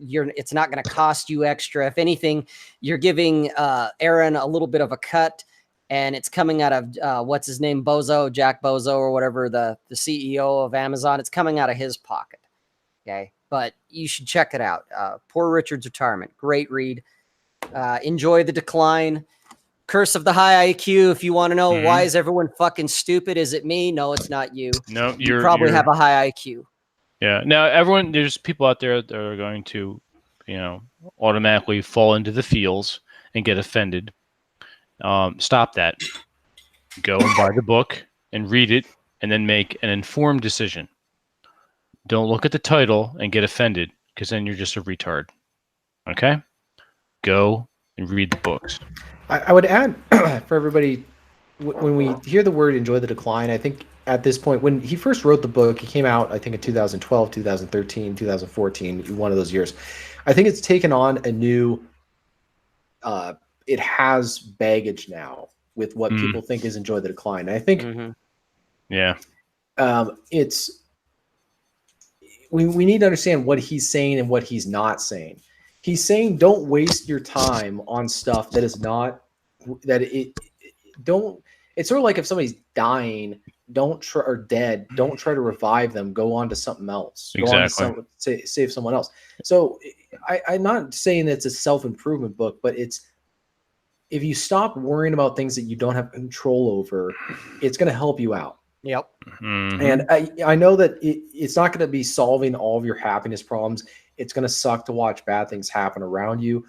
not going to cost you extra. If anything, you're giving Aaron a little bit of a cut, and it's coming out of what's his name, Jack Bozo, or whatever, the CEO of Amazon. It's coming out of his pocket. Okay, but you should check it out. Poor Richard's Retirement, great read. Enjoy the Decline. Curse of the High IQ. If you want to know why is everyone fucking stupid, is it me? No, it's not you. No, you probably have a high IQ. Yeah. Now, there's people out there that are going to, automatically fall into the feels and get offended. Stop that. Go and buy the book and read it, and then make an informed decision. Don't look at the title and get offended, because then you're just a retard. Okay? Go and read the books. I would add for everybody, when we hear the word "enjoy the decline," I think at this point, when he first wrote the book, he came out, I think, in 2012, 2013, 2014, one of those years. I think it's taken on a new, it has baggage now with what people think is "enjoy the decline." And I think, we need to understand what he's saying and what he's not saying. He's saying don't waste your time on stuff that is not it's sort of like if somebody's dying, or dead, don't try to revive them. Go on to something else. Exactly. Go on to save someone else. So I'm not saying that it's a self-improvement book, but it's, if you stop worrying about things that you don't have control over, it's going to help you out. Yep. And I know that it's not going to be solving all of your happiness problems. It's going to suck to watch bad things happen around you,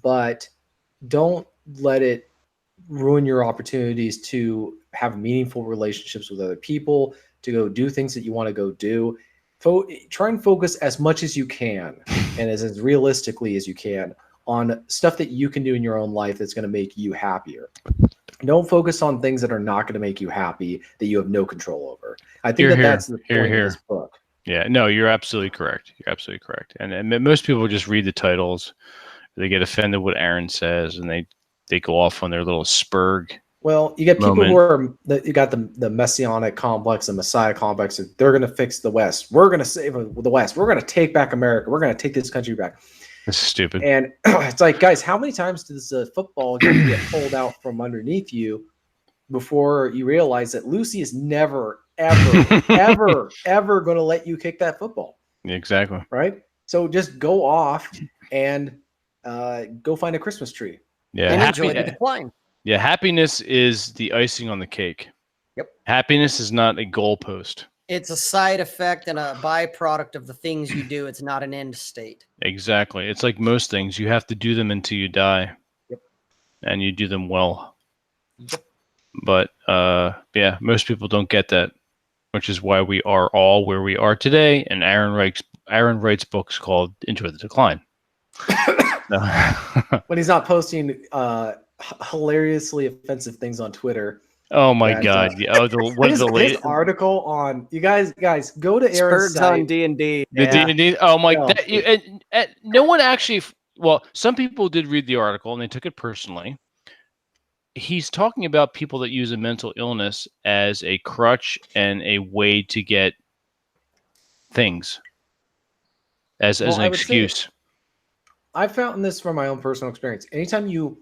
but don't let it ruin your opportunities to have meaningful relationships with other people, to go do things that you want to go do. Try and focus as much as you can and as realistically as you can on stuff that you can do in your own life that's going to make you happier. Don't focus on things that are not going to make you happy, that you have no control over. I think that's the point of this book. Yeah, no, you're absolutely correct. You're absolutely correct. And most people just read the titles, they get offended what Aaron says, and they go off on their little spurg. Well, you get people who are, you got the messianic complex, the Messiah complex. They're going to fix the West. We're going to save the West. We're going to take back America. We're going to take this country back. This is stupid. And it's like, guys, how many times does a football get pulled out from underneath you before you realize that Lucy is never, ever, ever going to let you kick that football? Exactly. Right? So just go off and go find a Christmas tree. Yeah. And enjoy the decline. Yeah, happiness is the icing on the cake. Yep. Happiness is not a goalpost. It's a side effect and a byproduct of the things you do. It's not an end state. Exactly. It's like most things. You have to do them until you die. Yep. And you do them well. Yep. But yeah, most people don't get that, which is why we are all where we are today. And Aaron writes books called Enjoy the Decline. When he's not posting hilariously offensive things on Twitter. Oh my God! His latest article on you guys go to Aaron's site. On D&D. The D&D. Oh my! No one actually. Well, some people did read the article and they took it personally. He's talking about people that use a mental illness as a crutch and a way to get things as an excuse. I found this from my own personal experience. Anytime you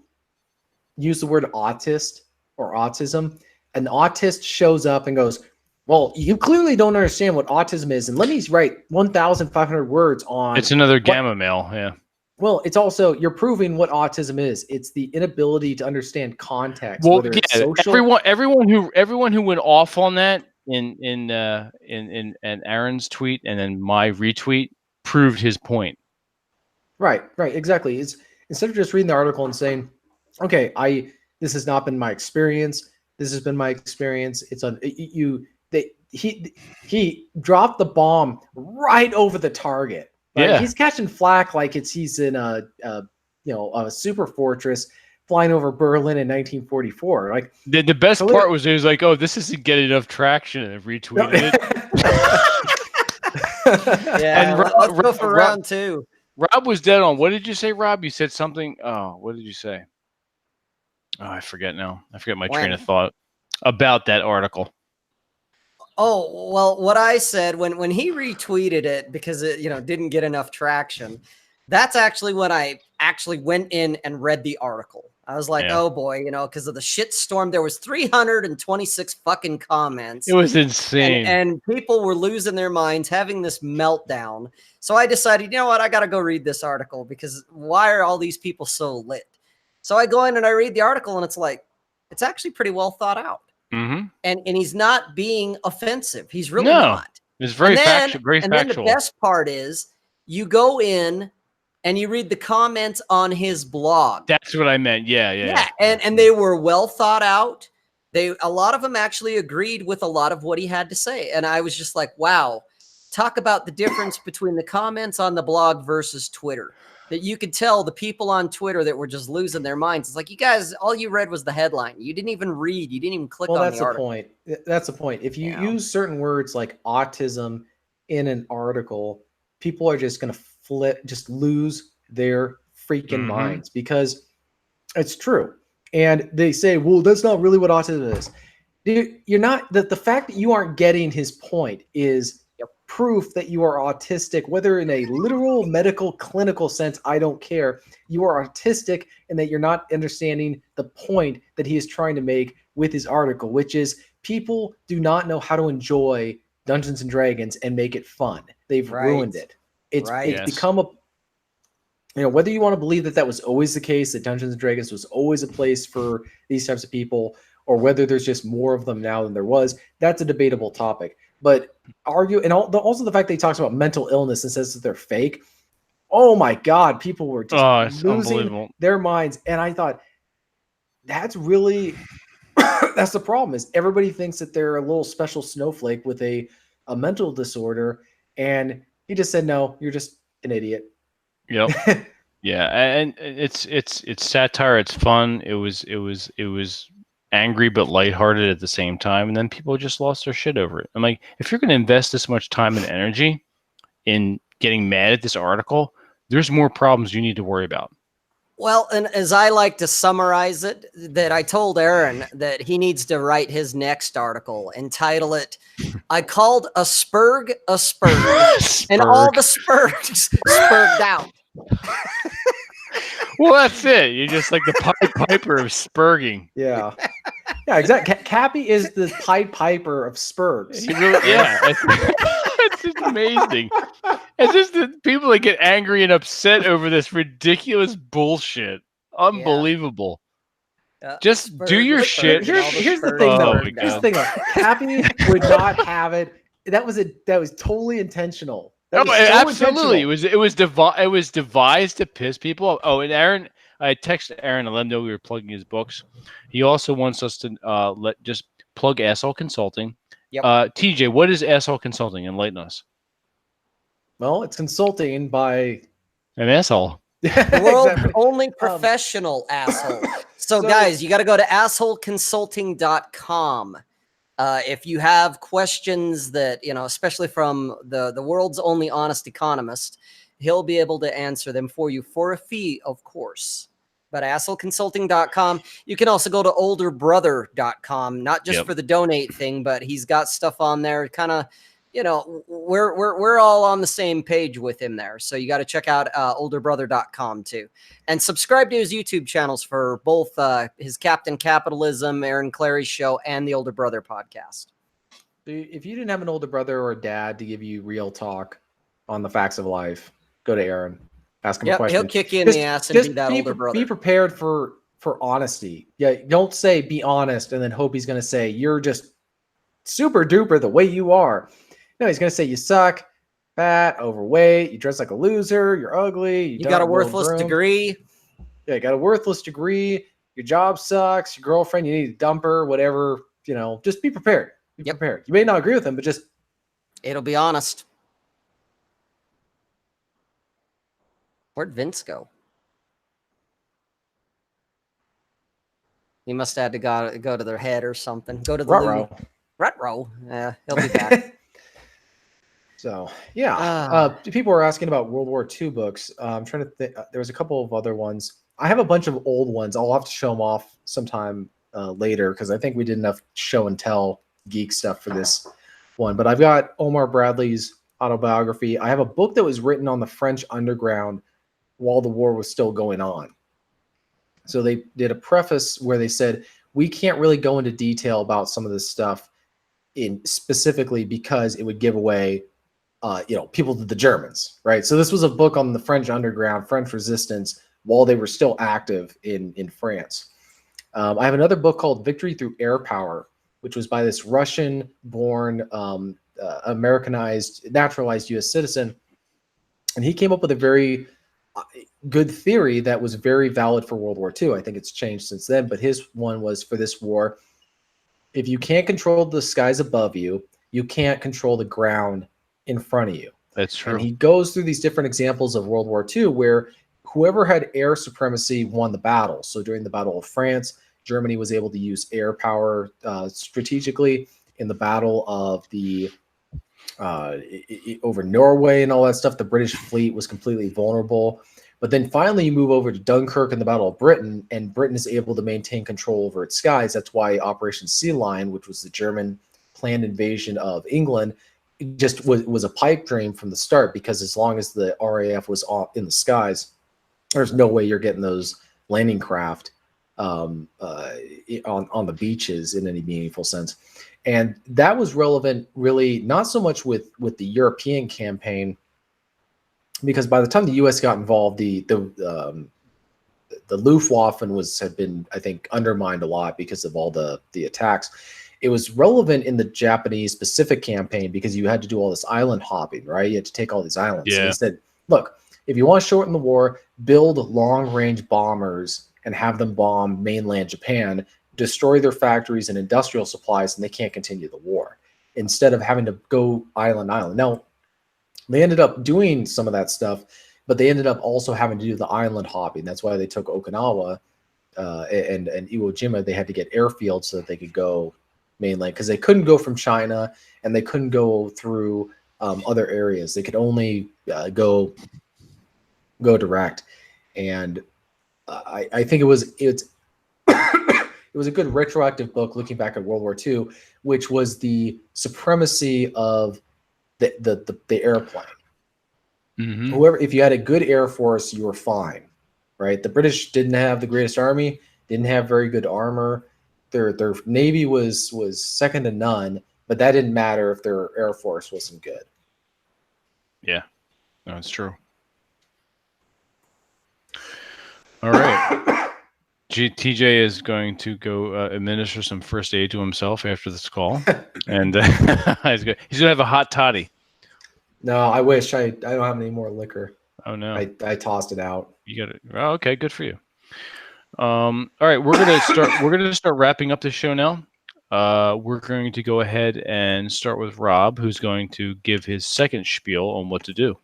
use the word autist or autism, an autist shows up and goes, well, you clearly don't understand what autism is, and let me write 1,500 words on. It's another gamma male, yeah. Well, it's also, you're proving what autism is. It's the inability to understand context, Well, whether it's yeah, social. everyone who went off on that in Aaron's tweet and then my retweet proved his point. Right, exactly. It's instead of just reading the article and saying, okay, this has not been my experience. This has been my experience. It's on he dropped the bomb right over the target. Right? Yeah. He's catching flack like he's in a super fortress flying over Berlin in 1944. Like The best part was, it was like, oh, this isn't getting enough traction, and I retweeted it. Yeah, And let's go for round two. Rob was dead on. What did you say, Rob? You said something. Oh, what did you say? Oh, I forget now. I forget my train of thought about that article. Oh, well, what I said when he retweeted it, because it didn't get enough traction, that's actually when I actually went in and read the article. I was like, oh boy, because of the shit storm, there was 326 fucking comments. It was insane. And people were losing their minds, having this meltdown. So I decided, you know what, I got to go read this article, because why are all these people so lit? So I go in and I read the article, and it's like, it's actually pretty well thought out. Mm-hmm. And he's not being offensive. He's really not. It's very factual. And then the best part is, you go in and you read the comments on his blog. That's what I meant. Yeah. And they were well thought out. A lot of them actually agreed with a lot of what he had to say. And I was just like, wow, talk about the difference between the comments on the blog versus Twitter. That you could tell the people on Twitter that were just losing their minds. It's like, you guys, all you read was the headline. You didn't even read. You didn't even click on the article. Point. That's the point. If you use certain words like autism in an article, people are just going to just lose their freaking minds, because it's true. And they say, well, that's not really what autism is. Dude, you're not, the fact that you aren't getting his point is proof that you are autistic, whether in a literal medical clinical sense, I don't care. You are autistic, and that you're not understanding the point that he is trying to make with his article, which is people do not know how to enjoy Dungeons and Dragons and make it fun. They've ruined it. It's become whether you want to believe that was always the case, that Dungeons and Dragons was always a place for these types of people, or whether there's just more of them now than there was, that's a debatable topic. But also the fact that he talks about mental illness and says that they're fake. Oh my God, people were just losing their minds. And I thought, that's really, that's the problem, is everybody thinks that they're a little special snowflake with a mental disorder. And he just said, no, you're just an idiot. Yep. Yeah. And it's satire. It's fun. It was angry but lighthearted at the same time, and then people just lost their shit over it. I'm like, if you're going to invest this much time and energy in getting mad at this article, there's more problems you need to worry about. Well, and as I like to summarize it, that I told Aaron that he needs to write his next article, entitle it, I called a spurg, and all the spurgs spurged out. Well, that's it. You're just like the Pied Piper of spurging. Yeah, exactly. Cappy is the Pied Piper of spurgs. It's just amazing. It's just that people that get angry and upset over this ridiculous bullshit. Unbelievable. Just do your shit. Here's the thing, though. Here's the thing, though. Cappy would not have it. That was totally intentional. Absolutely. It was devised to piss people off. Oh, and Aaron, I texted Aaron to let him know we were plugging his books. He also wants us to just plug Asshole Consulting. Yep. TJ, what is Asshole Consulting? Enlighten us. Well, it's consulting by an asshole. The world's only professional asshole. So guys, you got to go to assholeconsulting.com. If you have questions that, especially from the world's only honest economist, he'll be able to answer them for you for a fee, of course. But assholeconsulting.com. You can also go to olderbrother.com, not just for the donate thing, but he's got stuff on there. Kind of, we're all on the same page with him there. So you got to check out olderbrother.com too, and subscribe to his YouTube channels for both his Captain Capitalism, Aaron Clarey show, and the Older Brother podcast. If you didn't have an older brother or a dad to give you real talk on the facts of life, go to Aaron. Ask him a Yep, question. he'll kick you in the ass and be that older brother. Be prepared for honesty. Yeah, don't say be honest and then hope he's going to say you're just super duper the way you are. No, he's going to say you suck, fat, overweight, you dress like a loser, you're ugly, you got a worthless degree. Yeah, you got a worthless degree. Your job sucks. Your girlfriend, you need a dumper, whatever. Just be prepared. Be prepared. You may not agree with him, but just it'll be honest. Where'd Vince go? He must have had to go to their head or something. Go to the Rut-row. Yeah, he'll be back. So, yeah. People were asking about World War II books. I'm trying to think. There was a couple of other ones. I have a bunch of old ones. I'll have to show them off sometime later because I think we did enough show and tell geek stuff for this one. But I've got Omar Bradley's autobiography. I have a book that was written on the French underground while the war was still going on. So they did a preface where they said, we can't really go into detail about some of this stuff specifically because it would give away, people to the Germans, right? So this was a book on the French underground, French resistance, while they were still active in France. I have another book called Victory Through Air Power, which was by this Russian-born, Americanized, naturalized U.S. citizen. And he came up with a very good theory that was very valid for World War II. I think it's changed since then, but his one was for this war. If you can't control the skies above you, you can't control the ground in front of you. That's true. And he goes through these different examples of World War II where whoever had air supremacy won the battle. So during the Battle of France, Germany was able to use air power strategically. In the Battle of the over Norway and all that stuff, the British fleet was completely vulnerable. But then finally you move over to Dunkirk and the Battle of Britain, and Britain is able to maintain control over its skies. That's why Operation Sea Lion, which was the German planned invasion of England, just was a pipe dream from the start, because as long as the RAF was in the skies, there's no way you're getting those landing craft on the beaches in any meaningful sense. And that was relevant really not so much with the European campaign, because by the time the U.S. got involved, the Luftwaffe had been, I think, undermined a lot because of all the attacks. It was relevant in the Japanese Pacific campaign because you had to do all this island hopping, right? You had to take all these islands. Yeah. So they said, look, if you want to shorten the war, build long-range bombers and have them bomb mainland Japan, destroy their factories and industrial supplies, and they can't continue the war, instead of having to go island. Now, they ended up doing some of that stuff, but they ended up also having to do the island hopping. That's why they took Okinawa and Iwo Jima. They had to get airfields so that they could go mainland, because they couldn't go from China and they couldn't go through other areas. They could only go direct. And I think it's it was a good retroactive book looking back at World War II, which was the supremacy of the airplane. Mm-hmm. If you had a good air force, you were fine, right? The British didn't have the greatest army, didn't have very good armor. Their navy was second to none, but that didn't matter if their air force wasn't good. Yeah, no, it's true. All right. TJ is going to go administer some first aid to himself after this call, and he's gonna have a hot toddy. No, I wish I don't have any more liquor. Oh no, I tossed it out. You got it. Oh, okay, good for you. All right, we're gonna start wrapping up the show now. We're going to go ahead and start with Rob, who's going to give his second spiel on what to do.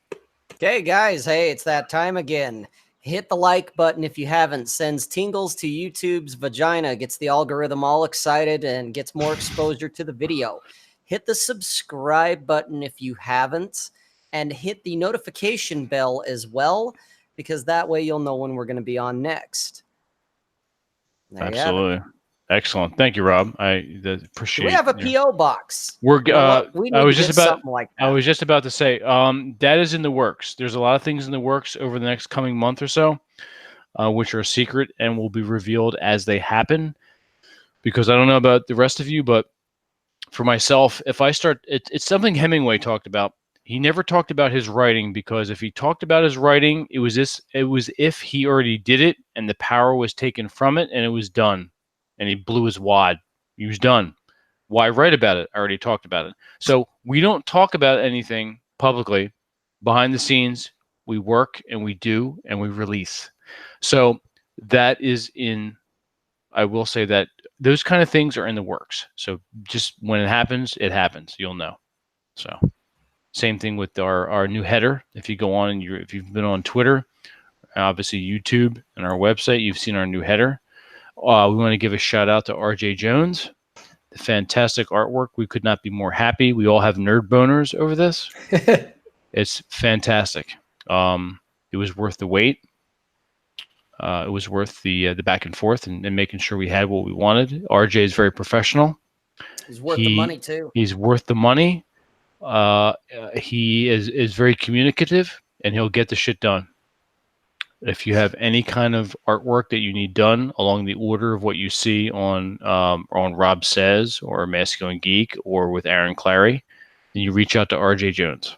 Okay, guys. Hey, it's that time again. Hit the like button if you haven't. Sends tingles to YouTube's vagina, gets the algorithm all excited, and gets more exposure to the video. Hit the subscribe button if you haven't, and hit the notification bell as well, because that way you'll know when we're going to be on next. There Absolutely. Excellent. Thank you, Rob. I appreciate it. We have a PO box. We I was just about to say, that is in the works. There's a lot of things in the works over the next coming month or so, which are secret and will be revealed as they happen. Because I don't know about the rest of you, but for myself, if I start, it's something Hemingway talked about. He never talked about his writing, because if he talked about his writing, it was if he already did it and the power was taken from it and it was done, and he blew his wad. He was done. Why write about it? I already talked about it. So we don't talk about anything publicly. Behind the scenes, we work and we do and we release. So that is in, I will say that those kind of things are in the works. So just when it happens, you'll know. So same thing with our new header. If you go on and if you've been on Twitter, obviously YouTube and our website, you've seen our new header. We want to give a shout out to RJ Jones. The fantastic artwork. We could not be more happy. We all have nerd boners over this. It's fantastic. It was worth the wait. It was worth the back and forth and making sure we had what we wanted. RJ is very professional. He's worth the money too. He's worth the money. He is very communicative, and he'll get the shit done. If you have any kind of artwork that you need done along the order of what you see on Rob Says or Masculine Geek or with Aaron Clarey, then you reach out to RJ Jones.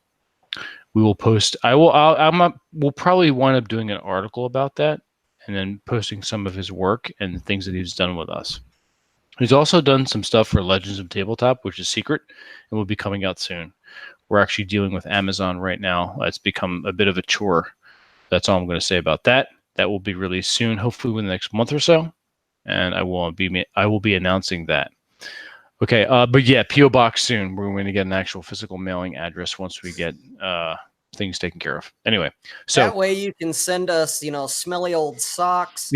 We will post. We'll probably wind up doing an article about that, and then posting some of his work and the things that he's done with us. He's also done some stuff for Legends of Tabletop, which is secret and will be coming out soon. We're actually dealing with Amazon right now. It's become a bit of a chore. That's all I'm going to say about that. That will be released soon, hopefully within the next month or so, and I will be announcing that. Okay, but yeah, PO Box soon. We're going to get an actual physical mailing address once we get things taken care of. Anyway, so that way you can send us, smelly old socks.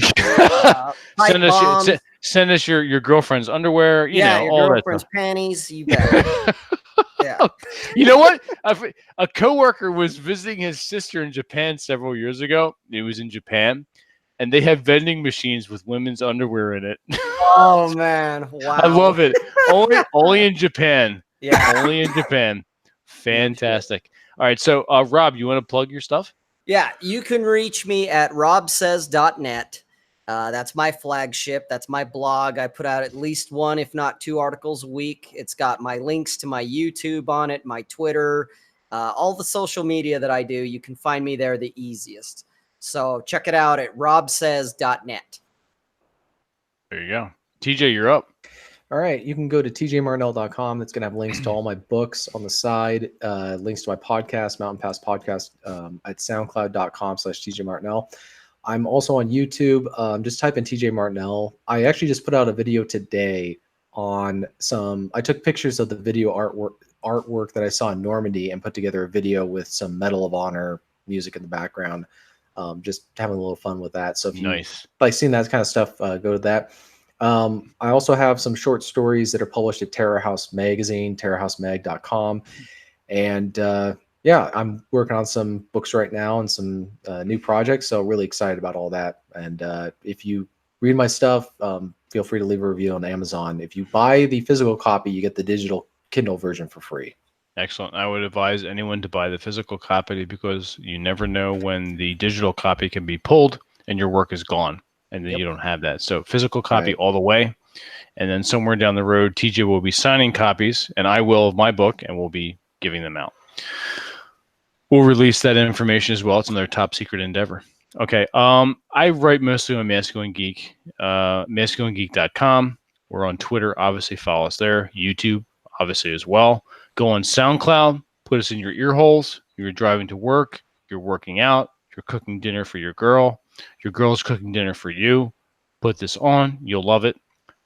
Send us your girlfriend's underwear. Your all girlfriend's panties. You bet. Yeah. You know what? A coworker was visiting his sister in Japan several years ago. It was in Japan, and they have vending machines with women's underwear in it. Oh man! Wow. I love it. Only in Japan. Yeah. Only in Japan. Fantastic. All right. So, Rob, you want to plug your stuff? Yeah, you can reach me at robsays.net. That's my flagship. That's my blog. I put out at least one, if not two articles a week. It's got my links to my YouTube on it, my Twitter, all the social media that I do. You can find me there the easiest. So check it out at robsays.net. There you go. TJ, you're up. All right. You can go to tjmartinell.com. That's going to have links to all my books on the side, links to my podcast, Mountain Pass Podcast, at soundcloud.com/tjmartinell. I'm also on YouTube. Just type in TJ Martinell. I actually just put out a video today on I took pictures of the video artwork that I saw in Normandy and put together a video with some Medal of Honor music in the background. Just having a little fun with that. So if you like seeing that kind of stuff, go to that. I also have some short stories that are published at Terror House Magazine, terrorhousemag.com. And yeah, I'm working on some books right now and some new projects. So really excited about all that. And if you read my stuff, feel free to leave a review on Amazon. If you buy the physical copy, you get the digital Kindle version for free. Excellent. I would advise anyone to buy the physical copy because you never know when the digital copy can be pulled and your work is gone and then you don't have that. So physical copy all the way. And then somewhere down the road, TJ will be signing copies and I will of my book and we'll be giving them out. We'll release that information as well. It's another top secret endeavor. Okay. I write mostly on Masculine Geek, masculinegeek.com. We're on Twitter. Obviously follow us there. YouTube, obviously as well. Go on SoundCloud, put us in your ear holes. You're driving to work, you're working out, you're cooking dinner for your girl's cooking dinner for you. Put this on, you'll love it.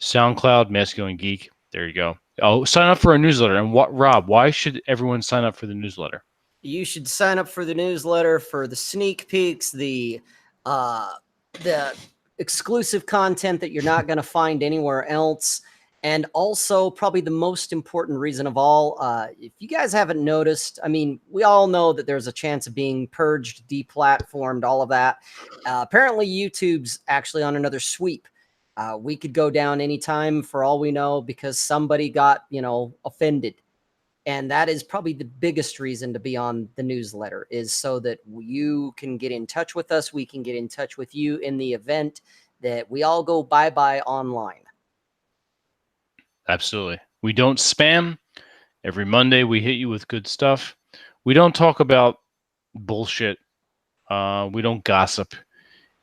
SoundCloud, Masculine Geek. There you go. Oh, sign up for our newsletter. And Rob, why should everyone sign up for the newsletter? You should sign up for the newsletter for the sneak peeks, the exclusive content that you're not going to find anywhere else. And also probably the most important reason of all, if you guys haven't noticed, I mean, we all know that there's a chance of being purged, deplatformed, all of that. Apparently YouTube's actually on another sweep. We could go down anytime for all we know because somebody got, offended. And that is probably the biggest reason to be on the newsletter is so that you can get in touch with us. We can get in touch with you in the event that we all go bye-bye online. Absolutely. We don't spam. Every Monday we hit you with good stuff. We don't talk about bullshit. We don't gossip.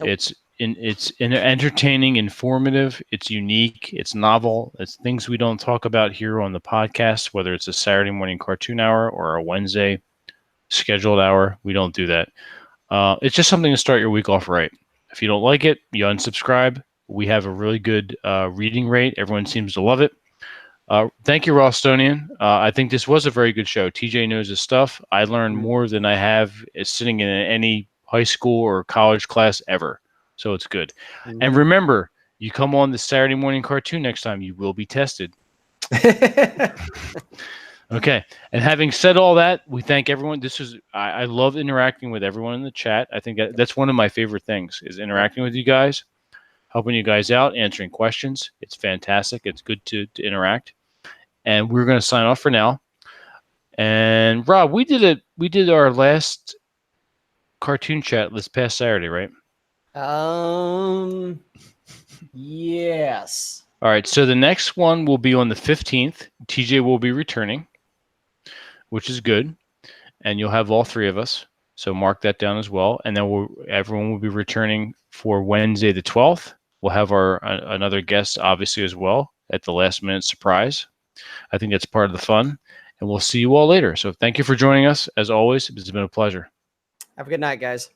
Nope. It's entertaining, informative. It's unique. It's novel. It's things we don't talk about here on the podcast, whether it's a Saturday morning cartoon hour or a Wednesday scheduled hour. We don't do that. It's just something to start your week off right. If you don't like it, you unsubscribe. We have a really good reading rate. Everyone seems to love it. Thank you, Ralstonian. I think this was a very good show. TJ knows his stuff. I learned more than I have sitting in any high school or college class ever. So it's good. And remember, you come on the Saturday morning cartoon next time, you will be tested. Okay. And having said all that, we thank everyone. I love interacting with everyone in the chat. I think that's one of my favorite things is interacting with you guys, helping you guys out, answering questions. It's fantastic. It's good to interact. And we're going to sign off for now. And Rob, we did our last cartoon chat this past Saturday, right? Yes. All right. So the next one will be on the 15th. TJ will be returning, which is good. And you'll have all three of us. So mark that down as well. And then everyone will be returning for Wednesday the 12th. We'll have another guest, obviously, as well at the last minute surprise. I think that's part of the fun. And we'll see you all later. So thank you for joining us. As always, it's been a pleasure. Have a good night, guys.